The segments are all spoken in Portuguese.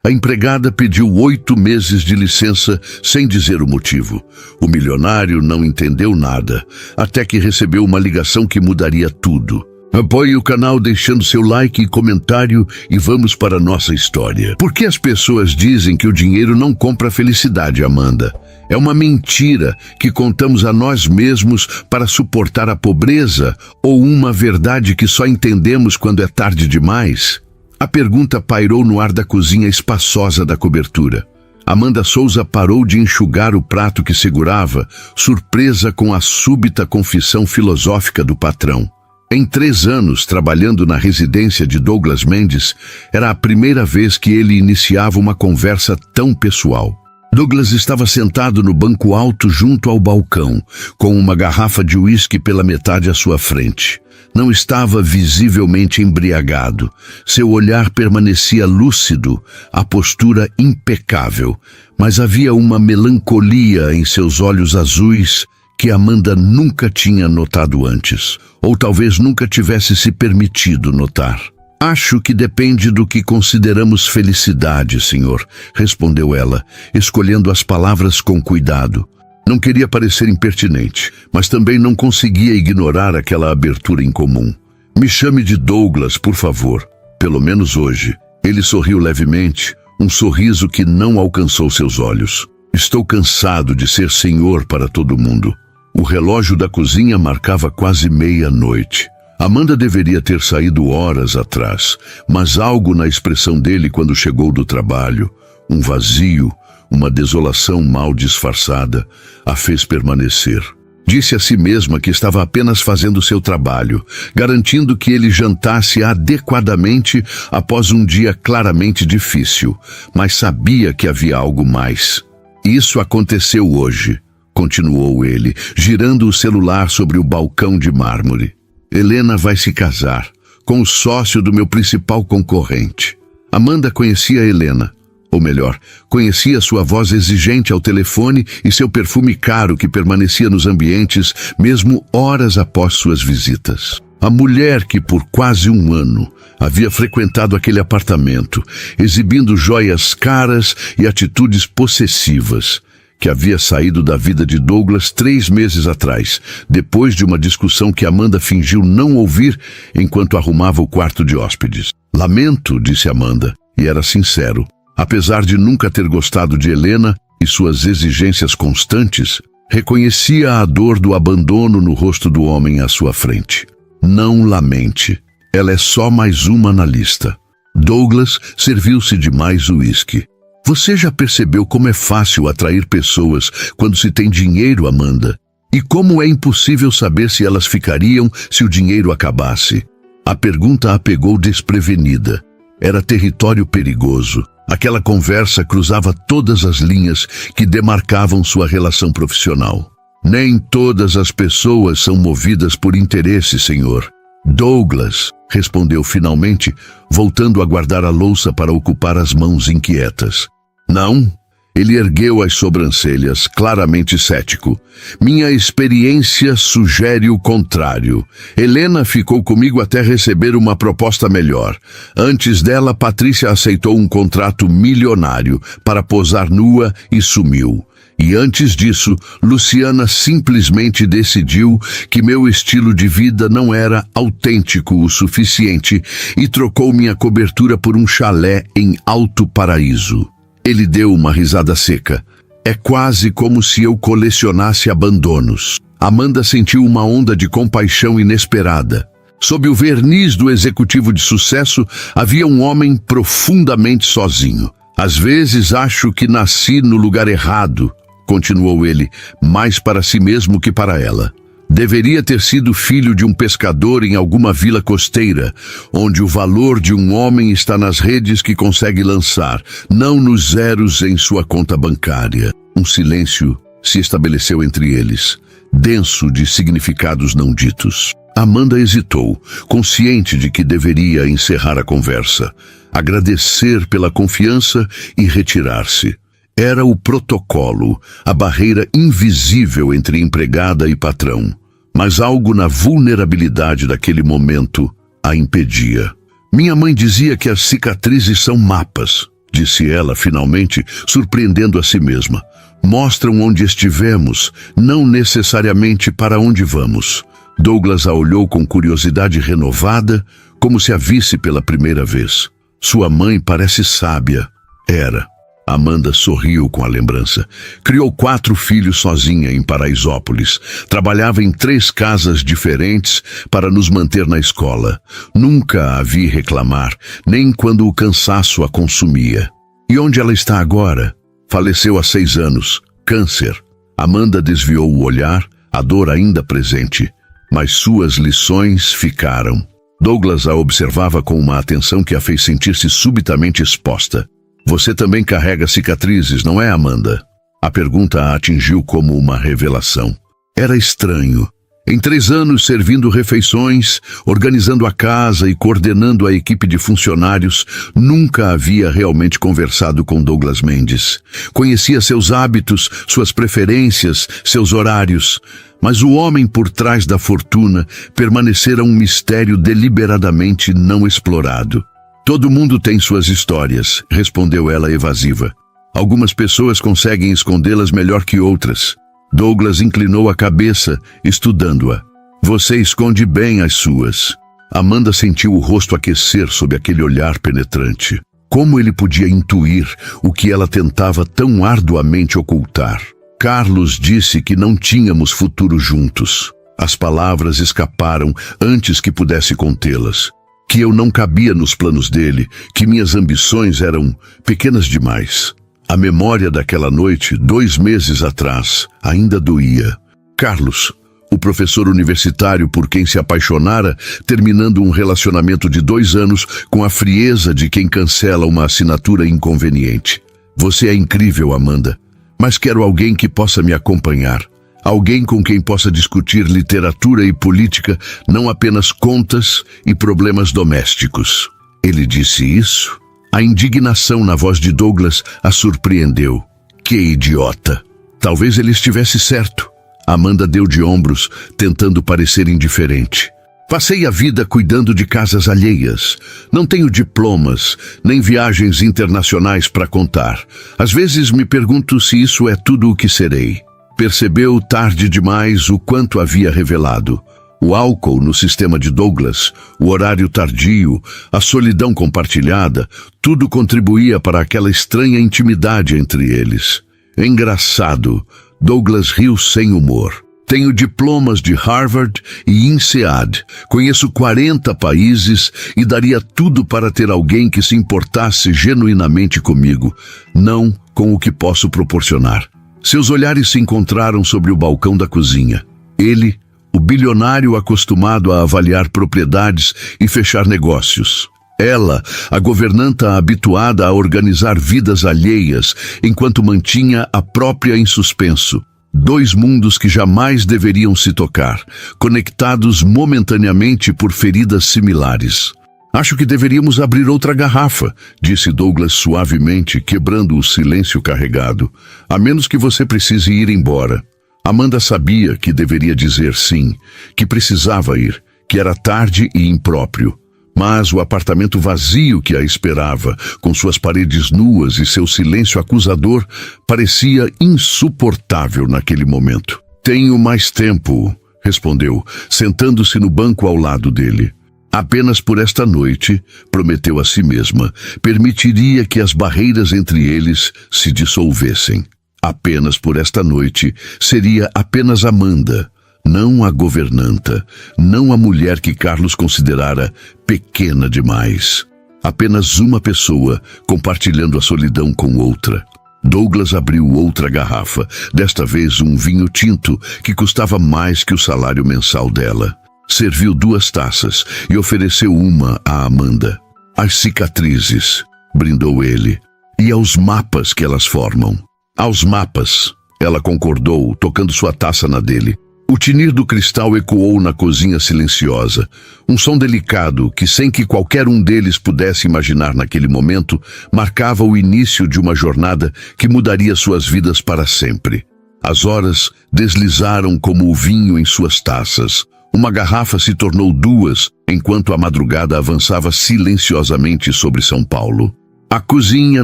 A empregada pediu 8 meses de licença sem dizer o motivo. O milionário não entendeu nada, até que recebeu uma ligação que mudaria tudo. Apoie o canal deixando seu like e comentário e vamos para a nossa história. Por que as pessoas dizem que o dinheiro não compra felicidade, Amanda? É uma mentira que contamos a nós mesmos para suportar a pobreza ou uma verdade que só entendemos quando é tarde demais? A pergunta pairou no ar da cozinha espaçosa da cobertura. Amanda Souza parou de enxugar o prato que segurava, surpresa com a súbita confissão filosófica do patrão. Em 3 anos, trabalhando na residência de Douglas Mendes, era a primeira vez que ele iniciava uma conversa tão pessoal. Douglas estava sentado no banco alto junto ao balcão, com uma garrafa de uísque pela metade à sua frente. Não estava visivelmente embriagado. Seu olhar permanecia lúcido, a postura impecável, mas havia uma melancolia em seus olhos azuis que Amanda nunca tinha notado antes, ou talvez nunca tivesse se permitido notar. Acho que depende do que consideramos felicidade, senhor, respondeu ela, escolhendo as palavras com cuidado. Não queria parecer impertinente, mas também não conseguia ignorar aquela abertura incomum. Me chame de Douglas, por favor, pelo menos hoje. Ele sorriu levemente, um sorriso que não alcançou seus olhos. Estou cansado de ser senhor para todo mundo. O relógio da cozinha marcava quase meia-noite. Amanda deveria ter saído horas atrás, mas algo na expressão dele quando chegou do trabalho, um vazio, uma desolação mal disfarçada, a fez permanecer. Disse a si mesma que estava apenas fazendo seu trabalho, garantindo que ele jantasse adequadamente após um dia claramente difícil, mas sabia que havia algo mais. Isso aconteceu hoje, continuou ele, girando o celular sobre o balcão de mármore. Helena vai se casar com o sócio do meu principal concorrente. Amanda conhecia Helena, ou melhor, conhecia sua voz exigente ao telefone e seu perfume caro que permanecia nos ambientes mesmo horas após suas visitas. A mulher que por quase 1 ano havia frequentado aquele apartamento, exibindo joias caras e atitudes possessivas, que havia saído da vida de Douglas 3 meses atrás, depois de uma discussão que Amanda fingiu não ouvir enquanto arrumava o quarto de hóspedes. Lamento, disse Amanda, e era sincero. Apesar de nunca ter gostado de Helena e suas exigências constantes, reconhecia a dor do abandono no rosto do homem à sua frente. Não lamente, ela é só mais uma na lista. Douglas serviu-se de mais uísque. Você já percebeu como é fácil atrair pessoas quando se tem dinheiro, Amanda? E como é impossível saber se elas ficariam se o dinheiro acabasse? A pergunta a pegou desprevenida. Era território perigoso. Aquela conversa cruzava todas as linhas que demarcavam sua relação profissional. Nem todas as pessoas são movidas por interesse, senhor. Douglas, respondeu finalmente, voltando a guardar a louça para ocupar as mãos inquietas. Não? Ele ergueu as sobrancelhas, claramente cético. Minha experiência sugere o contrário. Helena ficou comigo até receber uma proposta melhor. Antes dela, Patrícia aceitou um contrato milionário para posar nua e sumiu. E antes disso, Luciana simplesmente decidiu que meu estilo de vida não era autêntico o suficiente e trocou minha cobertura por um chalé em Alto Paraíso. Ele deu uma risada seca. É quase como se eu colecionasse abandonos. Amanda sentiu uma onda de compaixão inesperada. Sob o verniz do executivo de sucesso, havia um homem profundamente sozinho. Às vezes acho que nasci no lugar errado, continuou ele, mais para si mesmo que para ela. Deveria ter sido filho de um pescador em alguma vila costeira, onde o valor de um homem está nas redes que consegue lançar, não nos zeros em sua conta bancária. Um silêncio se estabeleceu entre eles, denso de significados não ditos. Amanda hesitou, consciente de que deveria encerrar a conversa, agradecer pela confiança e retirar-se. Era o protocolo, a barreira invisível entre empregada e patrão. Mas algo na vulnerabilidade daquele momento a impedia. Minha mãe dizia que as cicatrizes são mapas, disse ela finalmente, surpreendendo a si mesma. Mostram onde estivemos, não necessariamente para onde vamos. Douglas a olhou com curiosidade renovada, como se a visse pela primeira vez. Sua mãe parece sábia. Era. Amanda sorriu com a lembrança. Criou 4 filhos sozinha em Paraisópolis. Trabalhava em 3 casas diferentes para nos manter na escola. Nunca a vi reclamar, nem quando o cansaço a consumia. E onde ela está agora? Faleceu há 6 anos. Câncer. Amanda desviou o olhar, a dor ainda presente. Mas suas lições ficaram. Douglas a observava com uma atenção que a fez sentir-se subitamente exposta. Você também carrega cicatrizes, não é, Amanda? A pergunta a atingiu como uma revelação. Era estranho. Em 3 anos servindo refeições, organizando a casa e coordenando a equipe de funcionários, nunca havia realmente conversado com Douglas Mendes. Conhecia seus hábitos, suas preferências, seus horários. Mas o homem por trás da fortuna permanecera um mistério deliberadamente não explorado. Todo mundo tem suas histórias, respondeu ela evasiva. Algumas pessoas conseguem escondê-las melhor que outras. Douglas inclinou a cabeça, estudando-a. Você esconde bem as suas. Amanda sentiu o rosto aquecer sob aquele olhar penetrante. Como ele podia intuir o que ela tentava tão arduamente ocultar? Carlos disse que não tínhamos futuro juntos. As palavras escaparam antes que pudesse contê-las. Que eu não cabia nos planos dele, que minhas ambições eram pequenas demais. A memória daquela noite, 2 meses atrás, ainda doía. Carlos, o professor universitário por quem se apaixonara, terminando um relacionamento de 2 anos com a frieza de quem cancela uma assinatura inconveniente. Você é incrível, Amanda, mas quero alguém que possa me acompanhar. Alguém com quem possa discutir literatura e política, não apenas contas e problemas domésticos. Ele disse isso? A indignação na voz de Douglas a surpreendeu. Que idiota! Talvez ele estivesse certo. Amanda deu de ombros, tentando parecer indiferente. Passei a vida cuidando de casas alheias. Não tenho diplomas, nem viagens internacionais para contar. Às vezes me pergunto se isso é tudo o que serei. Percebeu tarde demais o quanto havia revelado. O álcool no sistema de Douglas, o horário tardio, a solidão compartilhada, tudo contribuía para aquela estranha intimidade entre eles. Engraçado, Douglas riu sem humor. Tenho diplomas de Harvard e INSEAD. Conheço 40 países e daria tudo para ter alguém que se importasse genuinamente comigo, não com o que posso proporcionar. Seus olhares se encontraram sobre o balcão da cozinha. Ele, o bilionário acostumado a avaliar propriedades e fechar negócios. Ela, a governanta habituada a organizar vidas alheias, enquanto mantinha a própria em suspenso. 2 mundos que jamais deveriam se tocar, conectados momentaneamente por feridas similares. Acho que deveríamos abrir outra garrafa, disse Douglas suavemente, quebrando o silêncio carregado. A menos que você precise ir embora. Amanda sabia que deveria dizer sim, que precisava ir, que era tarde e impróprio. Mas o apartamento vazio que a esperava, com suas paredes nuas e seu silêncio acusador, parecia insuportável naquele momento. Tenho mais tempo, respondeu, sentando-se no banco ao lado dele. Apenas por esta noite, prometeu a si mesma, permitiria que as barreiras entre eles se dissolvessem. Apenas por esta noite, seria apenas Amanda, não a governanta, não a mulher que Carlos considerara pequena demais. Apenas uma pessoa compartilhando a solidão com outra. Douglas abriu outra garrafa, desta vez um vinho tinto que custava mais que o salário mensal dela. Serviu 2 taças e ofereceu uma a Amanda. As cicatrizes, brindou ele, e aos mapas que elas formam. Aos mapas, ela concordou, tocando sua taça na dele. O tinir do cristal ecoou na cozinha silenciosa. Um som delicado que, sem que qualquer um deles pudesse imaginar naquele momento, marcava o início de uma jornada que mudaria suas vidas para sempre. As horas deslizaram como o vinho em suas taças. Uma garrafa se tornou 2, enquanto a madrugada avançava silenciosamente sobre São Paulo. A cozinha,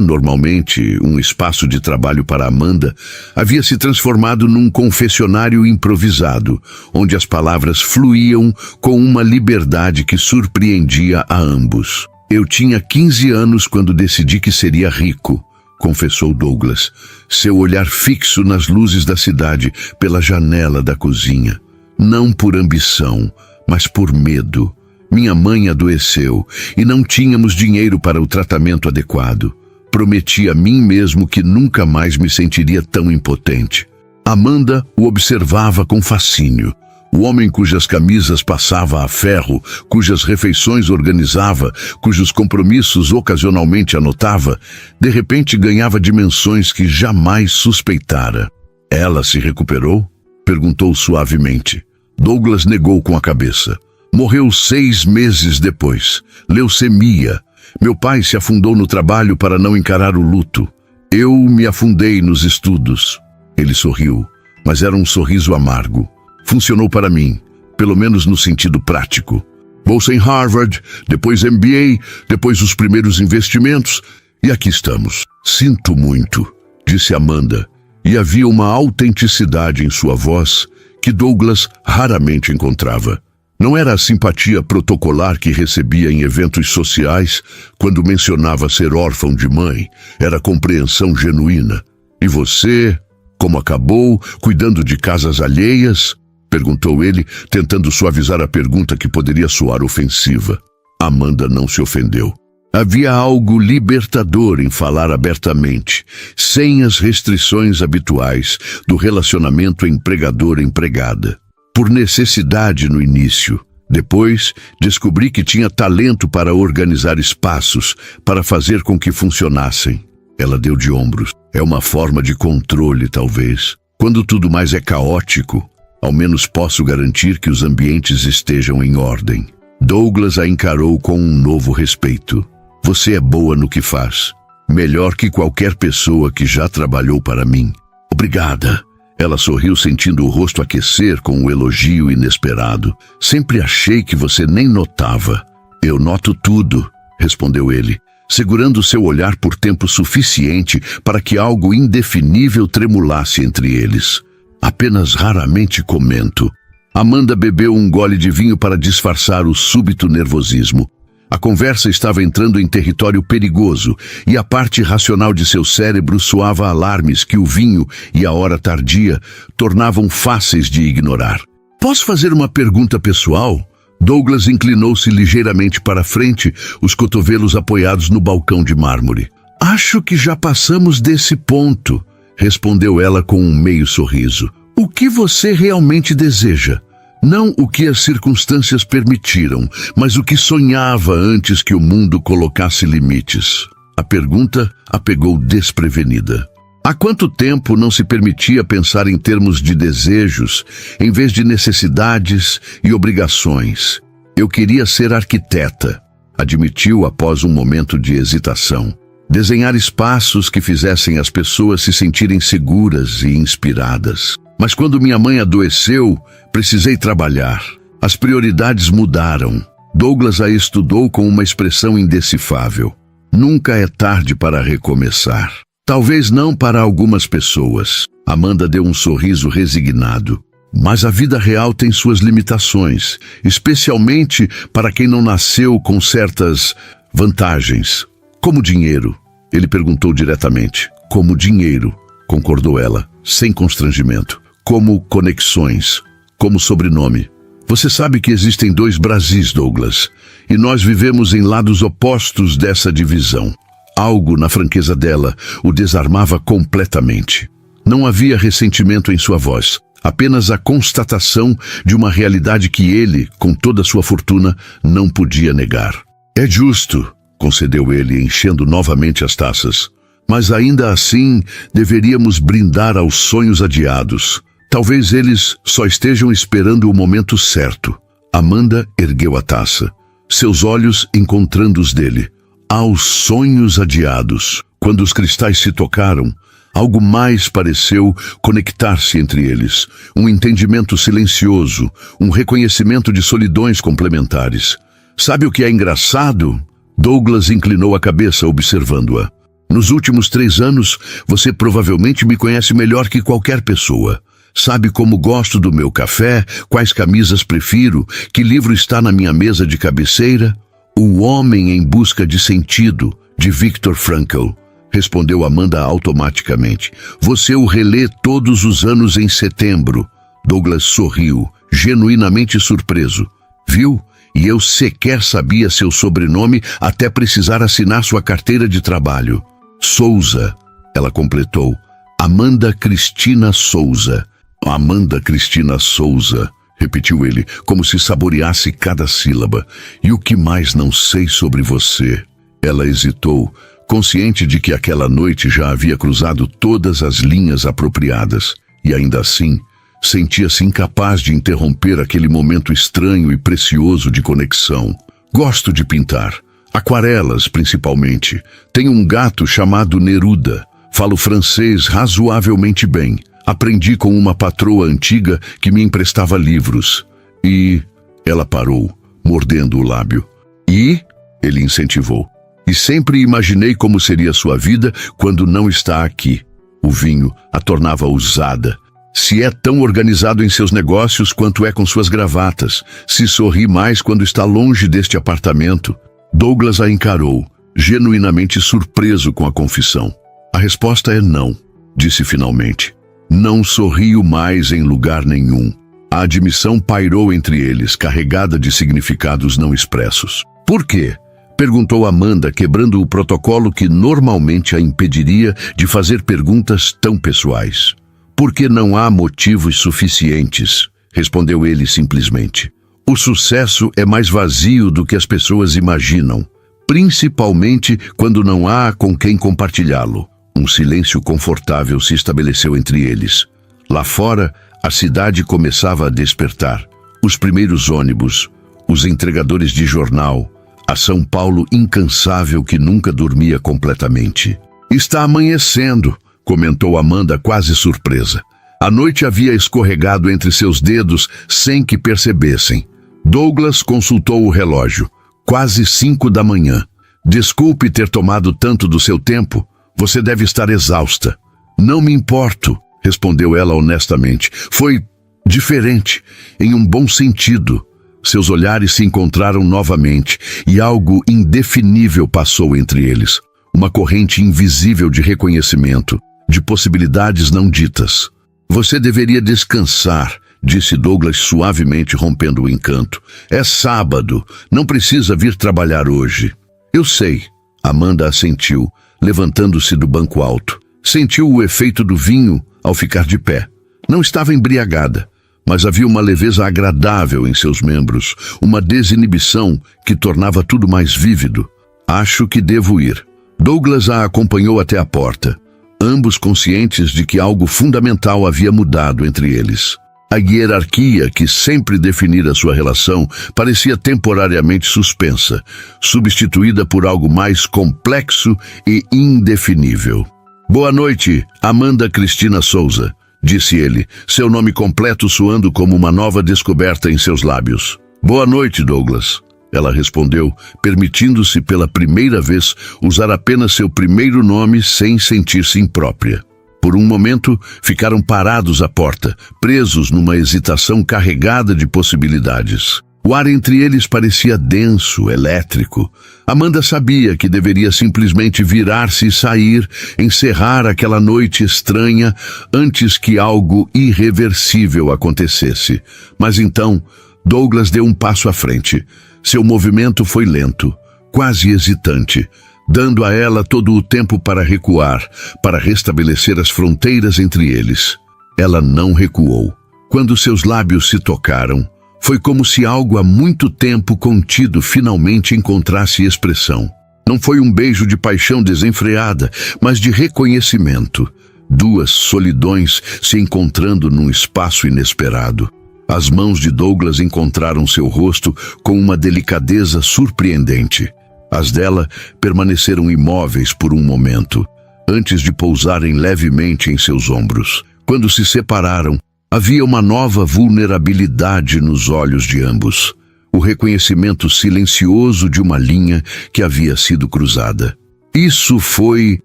normalmente um espaço de trabalho para Amanda, havia se transformado num confessionário improvisado, onde as palavras fluíam com uma liberdade que surpreendia a ambos. Eu tinha 15 anos quando decidi que seria rico, confessou Douglas, seu olhar fixo nas luzes da cidade pela janela da cozinha. Não por ambição, mas por medo. Minha mãe adoeceu e não tínhamos dinheiro para o tratamento adequado. Prometi a mim mesmo que nunca mais me sentiria tão impotente. Amanda o observava com fascínio. O homem cujas camisas passava a ferro, cujas refeições organizava, cujos compromissos ocasionalmente anotava, de repente ganhava dimensões que jamais suspeitara. Ela se recuperou? Perguntou suavemente. Douglas negou com a cabeça. Morreu 6 meses depois. Leucemia. Meu pai se afundou no trabalho para não encarar o luto. Eu me afundei nos estudos. Ele sorriu, mas era um sorriso amargo. Funcionou para mim, pelo menos no sentido prático. Bolsa em Harvard, depois MBA, depois os primeiros investimentos, e aqui estamos. Sinto muito, disse Amanda, e havia uma autenticidade em sua voz que Douglas raramente encontrava. Não era a simpatia protocolar que recebia em eventos sociais quando mencionava ser órfão de mãe. Era compreensão genuína. E você, como acabou, cuidando de casas alheias? Perguntou ele, tentando suavizar a pergunta que poderia soar ofensiva. Amanda não se ofendeu. Havia algo libertador em falar abertamente, sem as restrições habituais do relacionamento empregador-empregada. Por necessidade no início. Depois, descobri que tinha talento para organizar espaços, para fazer com que funcionassem. Ela deu de ombros. É uma forma de controle, talvez. Quando tudo mais é caótico, ao menos posso garantir que os ambientes estejam em ordem. Douglas a encarou com um novo respeito. Você é boa no que faz. Melhor que qualquer pessoa que já trabalhou para mim. Obrigada. Ela sorriu, sentindo o rosto aquecer com um elogio inesperado. Sempre achei que você nem notava. Eu noto tudo, respondeu ele, segurando seu olhar por tempo suficiente para que algo indefinível tremulasse entre eles. Apenas raramente comento. Amanda bebeu um gole de vinho para disfarçar o súbito nervosismo. A conversa estava entrando em território perigoso e a parte racional de seu cérebro soava alarmes que o vinho e a hora tardia tornavam fáceis de ignorar. Posso fazer uma pergunta pessoal? Douglas inclinou-se ligeiramente para frente, os cotovelos apoiados no balcão de mármore. Acho que já passamos desse ponto, respondeu ela com um meio sorriso. O que você realmente deseja? Não o que as circunstâncias permitiram, mas o que sonhava antes que o mundo colocasse limites. A pergunta a pegou desprevenida. Há quanto tempo não se permitia pensar em termos de desejos, em vez de necessidades e obrigações? Eu queria ser arquiteta, admitiu após um momento de hesitação. Desenhar espaços que fizessem as pessoas se sentirem seguras e inspiradas. Mas quando minha mãe adoeceu, precisei trabalhar. As prioridades mudaram. Douglas a estudou com uma expressão indecifável. Nunca é tarde para recomeçar. Talvez não para algumas pessoas. Amanda deu um sorriso resignado. Mas a vida real tem suas limitações, especialmente para quem não nasceu com certas vantagens. Como dinheiro? Ele perguntou diretamente. Como dinheiro, concordou ela, sem constrangimento. Como conexões, como sobrenome. Você sabe que existem 2 Brasis, Douglas, e nós vivemos em lados opostos dessa divisão. Algo na franqueza dela o desarmava completamente. Não havia ressentimento em sua voz, apenas a constatação de uma realidade que ele, com toda a sua fortuna, não podia negar. É justo, concedeu ele, enchendo novamente as taças. Mas ainda assim, deveríamos brindar aos sonhos adiados. Talvez eles só estejam esperando o momento certo. Amanda ergueu a taça, seus olhos encontrando os dele. Aos sonhos adiados. Quando os cristais se tocaram, algo mais pareceu conectar-se entre eles. Um entendimento silencioso, um reconhecimento de solidões complementares. Sabe o que é engraçado? Douglas inclinou a cabeça, observando-a. Nos últimos 3 anos, você provavelmente me conhece melhor que qualquer pessoa. Sabe como gosto do meu café, quais camisas prefiro, que livro está na minha mesa de cabeceira? O Homem em Busca de Sentido, de Viktor Frankl, respondeu Amanda automaticamente. Você o relê todos os anos em setembro. Douglas sorriu, genuinamente surpreso. Viu? E eu sequer sabia seu sobrenome até precisar assinar sua carteira de trabalho. Souza, ela completou. Amanda Cristina Souza. Amanda Cristina Souza, repetiu ele, como se saboreasse cada sílaba. E o que mais não sei sobre você? Ela hesitou, consciente de que aquela noite já havia cruzado todas as linhas apropriadas. E ainda assim, sentia-se incapaz de interromper aquele momento estranho e precioso de conexão. Gosto de pintar. Aquarelas, principalmente. Tenho um gato chamado Neruda. Falo francês razoavelmente bem. Aprendi com uma patroa antiga que me emprestava livros. E... Ela parou, mordendo o lábio. E? Ele incentivou. E sempre imaginei como seria sua vida quando não está aqui. O vinho a tornava ousada. Se é tão organizado em seus negócios quanto é com suas gravatas. Se sorri mais quando está longe deste apartamento. Douglas a encarou, genuinamente surpreso com a confissão. A resposta é não, disse finalmente. Não sorrio mais em lugar nenhum. A admissão pairou entre eles, carregada de significados não expressos. Por quê? Perguntou Amanda, quebrando o protocolo que normalmente a impediria de fazer perguntas tão pessoais. Porque não há motivos suficientes, respondeu ele simplesmente. O sucesso é mais vazio do que as pessoas imaginam, principalmente quando não há com quem compartilhá-lo. Um silêncio confortável se estabeleceu entre eles. Lá fora, a cidade começava a despertar. Os primeiros ônibus, os entregadores de jornal, a São Paulo incansável que nunca dormia completamente. Está amanhecendo, comentou Amanda quase surpresa. A noite havia escorregado entre seus dedos sem que percebessem. Douglas consultou o relógio. Quase 5 da manhã. Desculpe ter tomado tanto do seu tempo. Você deve estar exausta. Não me importo, respondeu ela honestamente. Foi diferente, em um bom sentido. Seus olhares se encontraram novamente e algo indefinível passou entre eles. Uma corrente invisível de reconhecimento, de possibilidades não ditas. Você deveria descansar, disse Douglas suavemente, rompendo o encanto. É sábado, não precisa vir trabalhar hoje. Eu sei, Amanda assentiu, levantando-se do banco alto. Sentiu o efeito do vinho ao ficar de pé. Não estava embriagada, mas havia uma leveza agradável em seus membros, uma desinibição que tornava tudo mais vívido. Acho que devo ir. Douglas a acompanhou até a porta, ambos conscientes de que algo fundamental havia mudado entre eles. A hierarquia que sempre definira sua relação parecia temporariamente suspensa, substituída por algo mais complexo e indefinível. Boa noite, Amanda Cristina Souza, disse ele, seu nome completo soando como uma nova descoberta em seus lábios. Boa noite, Douglas, ela respondeu, permitindo-se pela primeira vez usar apenas seu primeiro nome sem sentir-se imprópria. Por um momento, ficaram parados à porta, presos numa hesitação carregada de possibilidades. O ar entre eles parecia denso, elétrico. Amanda sabia que deveria simplesmente virar-se e sair, encerrar aquela noite estranha antes que algo irreversível acontecesse. Mas então, Douglas deu um passo à frente. Seu movimento foi lento, quase hesitante, dando a ela todo o tempo para recuar, para restabelecer as fronteiras entre eles. Ela não recuou. Quando seus lábios se tocaram, foi como se algo há muito tempo contido finalmente encontrasse expressão. Não foi um beijo de paixão desenfreada, mas de reconhecimento. Duas solidões se encontrando num espaço inesperado. As mãos de Douglas encontraram seu rosto com uma delicadeza surpreendente. As dela permaneceram imóveis por um momento, antes de pousarem levemente em seus ombros. Quando se separaram, havia uma nova vulnerabilidade nos olhos de ambos. o reconhecimento silencioso de uma linha que havia sido cruzada. Isso foi...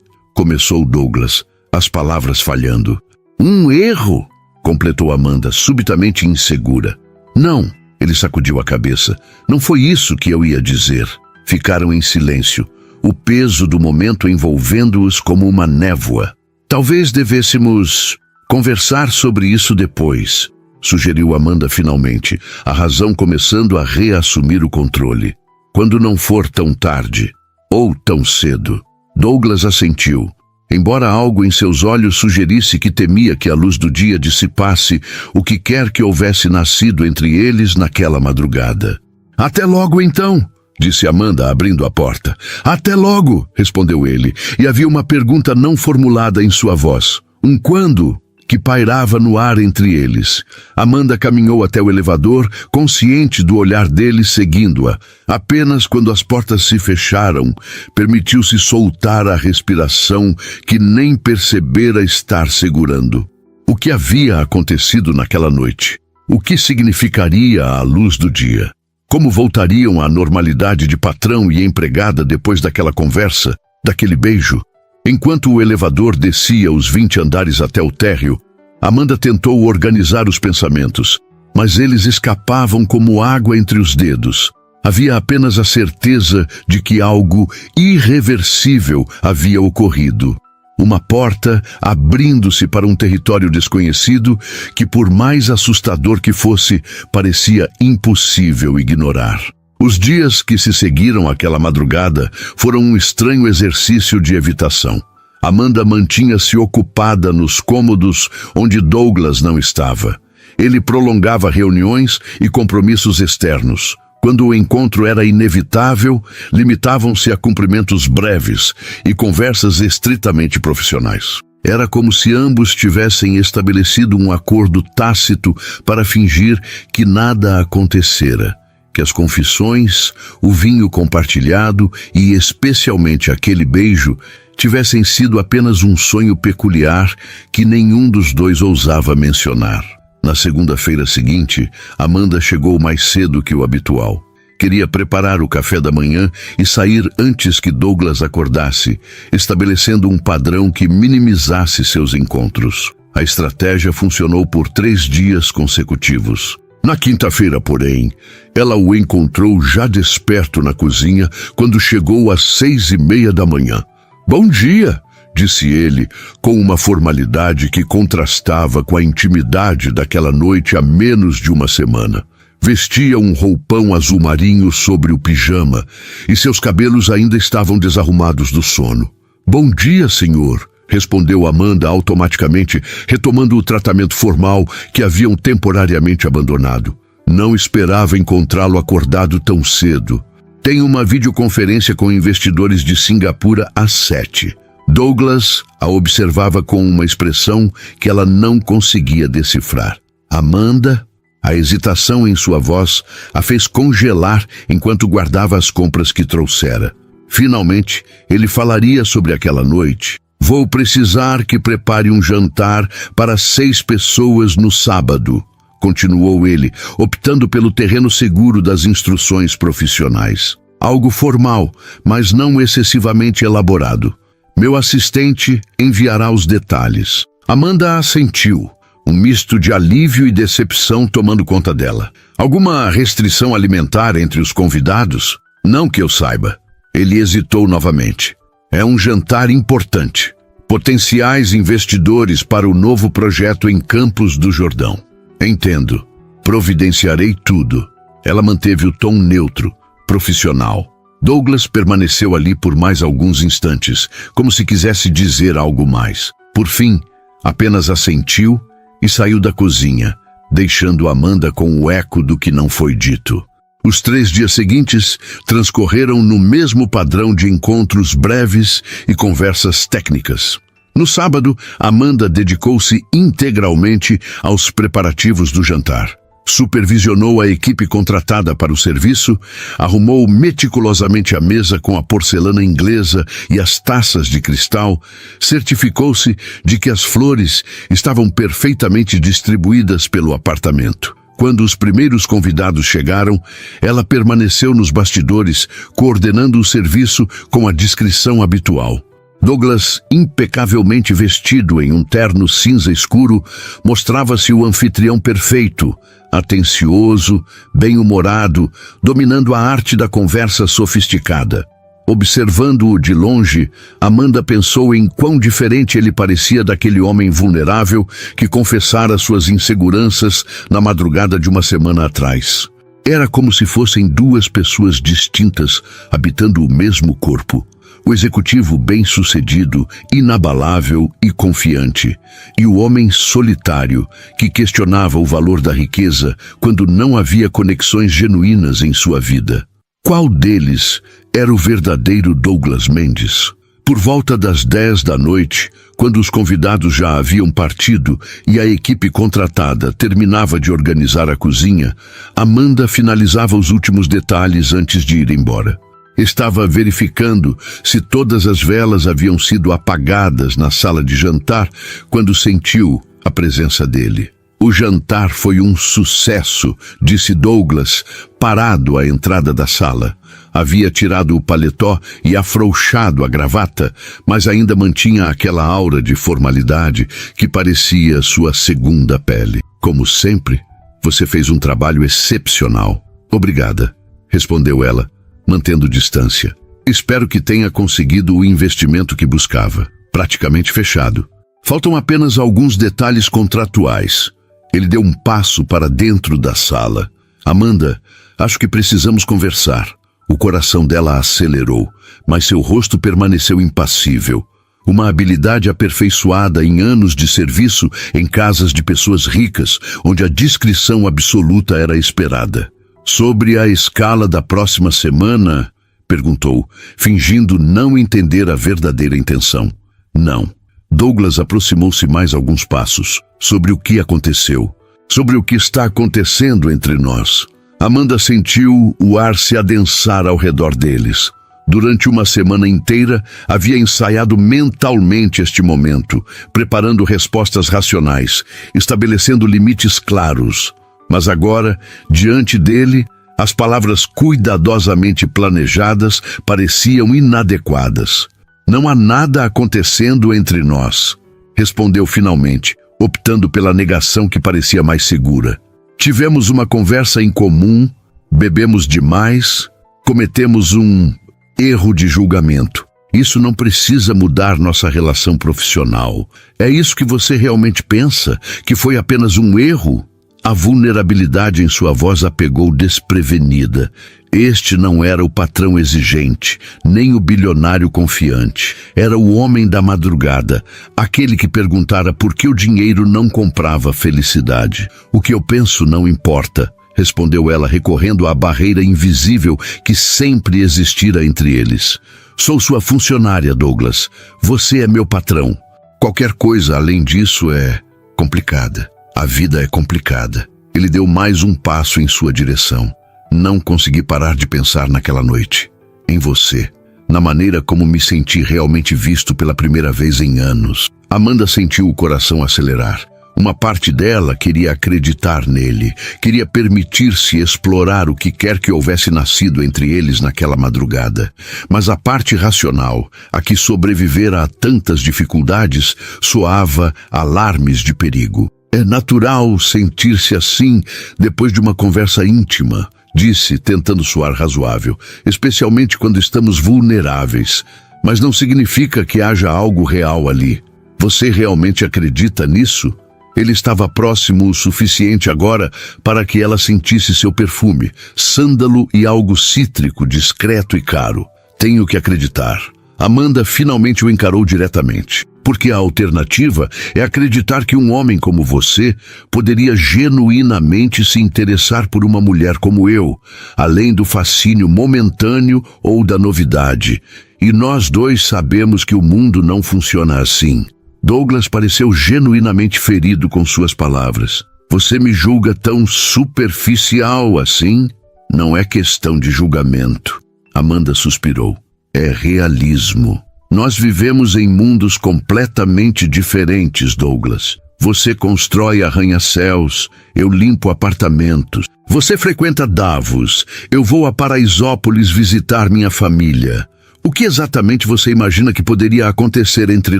começou Douglas, as palavras falhando. Um erro, completou Amanda, subitamente insegura. Não, ele sacudiu a cabeça. Não foi isso que eu ia dizer. Ficaram em silêncio, o peso do momento envolvendo-os como uma névoa. Talvez devêssemos conversar sobre isso depois, sugeriu Amanda finalmente, a razão começando a reassumir o controle. Quando não for tão tarde, ou tão cedo. Douglas assentiu, embora algo em seus olhos sugerisse que temia que a luz do dia dissipasse o que quer que houvesse nascido entre eles naquela madrugada. Até logo então, disse Amanda, abrindo a porta. Até logo, respondeu ele, e havia uma pergunta não formulada em sua voz. Um quando que pairava no ar entre eles. Amanda caminhou até o elevador, consciente do olhar dele seguindo-a. Apenas quando as portas se fecharam, permitiu-se soltar a respiração que nem percebera estar segurando. O que havia acontecido naquela noite? O que significaria a luz do dia? Como voltariam à normalidade de patrão e empregada depois daquela conversa, daquele beijo? Enquanto o elevador descia os 20 andares até o térreo, Amanda tentou organizar os pensamentos, mas eles escapavam como água entre os dedos. Havia apenas a certeza de que algo irreversível havia ocorrido. Uma porta abrindo-se para um território desconhecido que, por mais assustador que fosse, parecia impossível ignorar. Os dias que se seguiram àquela madrugada foram um estranho exercício de evitação. Amanda mantinha-se ocupada nos cômodos onde Douglas não estava. Ele prolongava reuniões e compromissos externos. Quando o encontro era inevitável, limitavam-se a cumprimentos breves e conversas estritamente profissionais. Era como se ambos tivessem estabelecido um acordo tácito para fingir que nada acontecera. Que as confissões, o vinho compartilhado e especialmente aquele beijo tivessem sido apenas um sonho peculiar que nenhum dos dois ousava mencionar. Na segunda-feira seguinte, Amanda chegou mais cedo que o habitual. Queria preparar o café da manhã e sair antes que Douglas acordasse, estabelecendo um padrão que minimizasse seus encontros. A estratégia funcionou por 3 dias consecutivos. Na quinta-feira, porém, ela o encontrou já desperto na cozinha quando chegou às 6:30 da manhã. Bom dia, disse ele, com uma formalidade que contrastava com a intimidade daquela noite há menos de uma semana. Vestia um roupão azul marinho sobre o pijama e seus cabelos ainda estavam desarrumados do sono. Bom dia, senhor, respondeu Amanda automaticamente, retomando o tratamento formal que haviam temporariamente abandonado. Não esperava encontrá-lo acordado tão cedo. Tenho uma videoconferência com investidores de Singapura às 7. Douglas a observava com uma expressão que ela não conseguia decifrar. Amanda, a hesitação em sua voz, a fez congelar enquanto guardava as compras que trouxera. Finalmente, ele falaria sobre aquela noite. Vou precisar que prepare um jantar para 6 pessoas no sábado, continuou ele, optando pelo terreno seguro das instruções profissionais. Algo formal, mas não excessivamente elaborado. Meu assistente enviará os detalhes. Amanda assentiu, um misto de alívio e decepção tomando conta dela. Alguma restrição alimentar entre os convidados? Não que eu saiba. Ele hesitou novamente. É um jantar importante. Potenciais investidores para o novo projeto em Campos do Jordão. Entendo. Providenciarei tudo. Ela manteve o tom neutro, profissional. Douglas permaneceu ali por mais alguns instantes, como se quisesse dizer algo mais. Por fim, apenas assentiu e saiu da cozinha, deixando Amanda com o eco do que não foi dito. Os 3 dias seguintes transcorreram no mesmo padrão de encontros breves e conversas técnicas. No sábado, Amanda dedicou-se integralmente aos preparativos do jantar. Supervisionou a equipe contratada para o serviço, arrumou meticulosamente a mesa com a porcelana inglesa e as taças de cristal, certificou-se de que as flores estavam perfeitamente distribuídas pelo apartamento. Quando os primeiros convidados chegaram, ela permaneceu nos bastidores, coordenando o serviço com a discrição habitual. Douglas, impecavelmente vestido em um terno cinza escuro, mostrava-se o anfitrião perfeito, atencioso, bem-humorado, dominando a arte da conversa sofisticada. Observando-o de longe, Amanda pensou em quão diferente ele parecia daquele homem vulnerável que confessara suas inseguranças na madrugada de uma semana atrás. Era como se fossem duas pessoas distintas, habitando o mesmo corpo. O executivo bem-sucedido, inabalável e confiante, e o homem solitário, que questionava o valor da riqueza quando não havia conexões genuínas em sua vida. Qual deles era o verdadeiro Douglas Mendes? Por volta das 10 da noite, quando os convidados já haviam partido e a equipe contratada terminava de organizar a cozinha, Amanda finalizava os últimos detalhes antes de ir embora. Estava verificando se todas as velas haviam sido apagadas na sala de jantar quando sentiu a presença dele. O jantar foi um sucesso, disse Douglas, parado à entrada da sala. Havia tirado o paletó e afrouxado a gravata, mas ainda mantinha aquela aura de formalidade que parecia sua segunda pele. Como sempre, você fez um trabalho excepcional. Obrigada, respondeu ela, mantendo distância. Espero que tenha conseguido o investimento que buscava. Praticamente fechado. Faltam apenas alguns detalhes contratuais. Ele deu um passo para dentro da sala. Amanda, acho que precisamos conversar. O coração dela acelerou, mas seu rosto permaneceu impassível. Uma habilidade aperfeiçoada em anos de serviço em casas de pessoas ricas, onde a discrição absoluta era esperada. Sobre a escala da próxima semana? Perguntou, fingindo não entender a verdadeira intenção. Não. Douglas aproximou-se mais alguns passos. Sobre o que aconteceu. Sobre o que está acontecendo entre nós. Amanda sentiu o ar se adensar ao redor deles. Durante uma semana inteira, havia ensaiado mentalmente este momento, preparando respostas racionais, estabelecendo limites claros. Mas agora, diante dele, as palavras cuidadosamente planejadas pareciam inadequadas. Não há nada acontecendo entre nós, respondeu finalmente, optando pela negação que parecia mais segura. Tivemos uma conversa em comum, bebemos demais, cometemos um erro de julgamento. Isso não precisa mudar nossa relação profissional. É isso que você realmente pensa? Que foi apenas um erro? A vulnerabilidade em sua voz a pegou desprevenida. Este não era o patrão exigente, nem o bilionário confiante. Era o homem da madrugada, aquele que perguntara por que o dinheiro não comprava felicidade. O que eu penso não importa, respondeu ela, recorrendo à barreira invisível que sempre existira entre eles. Sou sua funcionária, Douglas. Você é meu patrão. Qualquer coisa além disso é complicada. A vida é complicada. Ele deu mais um passo em sua direção. Não consegui parar de pensar naquela noite. Em você. Na maneira como me senti realmente visto pela primeira vez em anos. Amanda sentiu o coração acelerar. Uma parte dela queria acreditar nele. Queria permitir-se explorar o que quer que houvesse nascido entre eles naquela madrugada. Mas a parte racional, a que sobrevivera a tantas dificuldades, soava alarmes de perigo. É natural sentir-se assim depois de uma conversa íntima, disse, tentando soar razoável, especialmente quando estamos vulneráveis. Mas não significa que haja algo real ali. Você realmente acredita nisso? Ele estava próximo o suficiente agora para que ela sentisse seu perfume, sândalo e algo cítrico, discreto e caro. Tenho que acreditar. Amanda finalmente o encarou diretamente. Porque a alternativa é acreditar que um homem como você poderia genuinamente se interessar por uma mulher como eu, além do fascínio momentâneo ou da novidade. E nós dois sabemos que o mundo não funciona assim. Douglas pareceu genuinamente ferido com suas palavras. Você me julga tão superficial assim? Não é questão de julgamento. Amanda suspirou. É realismo. Nós vivemos em mundos completamente diferentes, Douglas. Você constrói arranha-céus, eu limpo apartamentos. Você frequenta Davos, eu vou a Paraisópolis visitar minha família. O que exatamente você imagina que poderia acontecer entre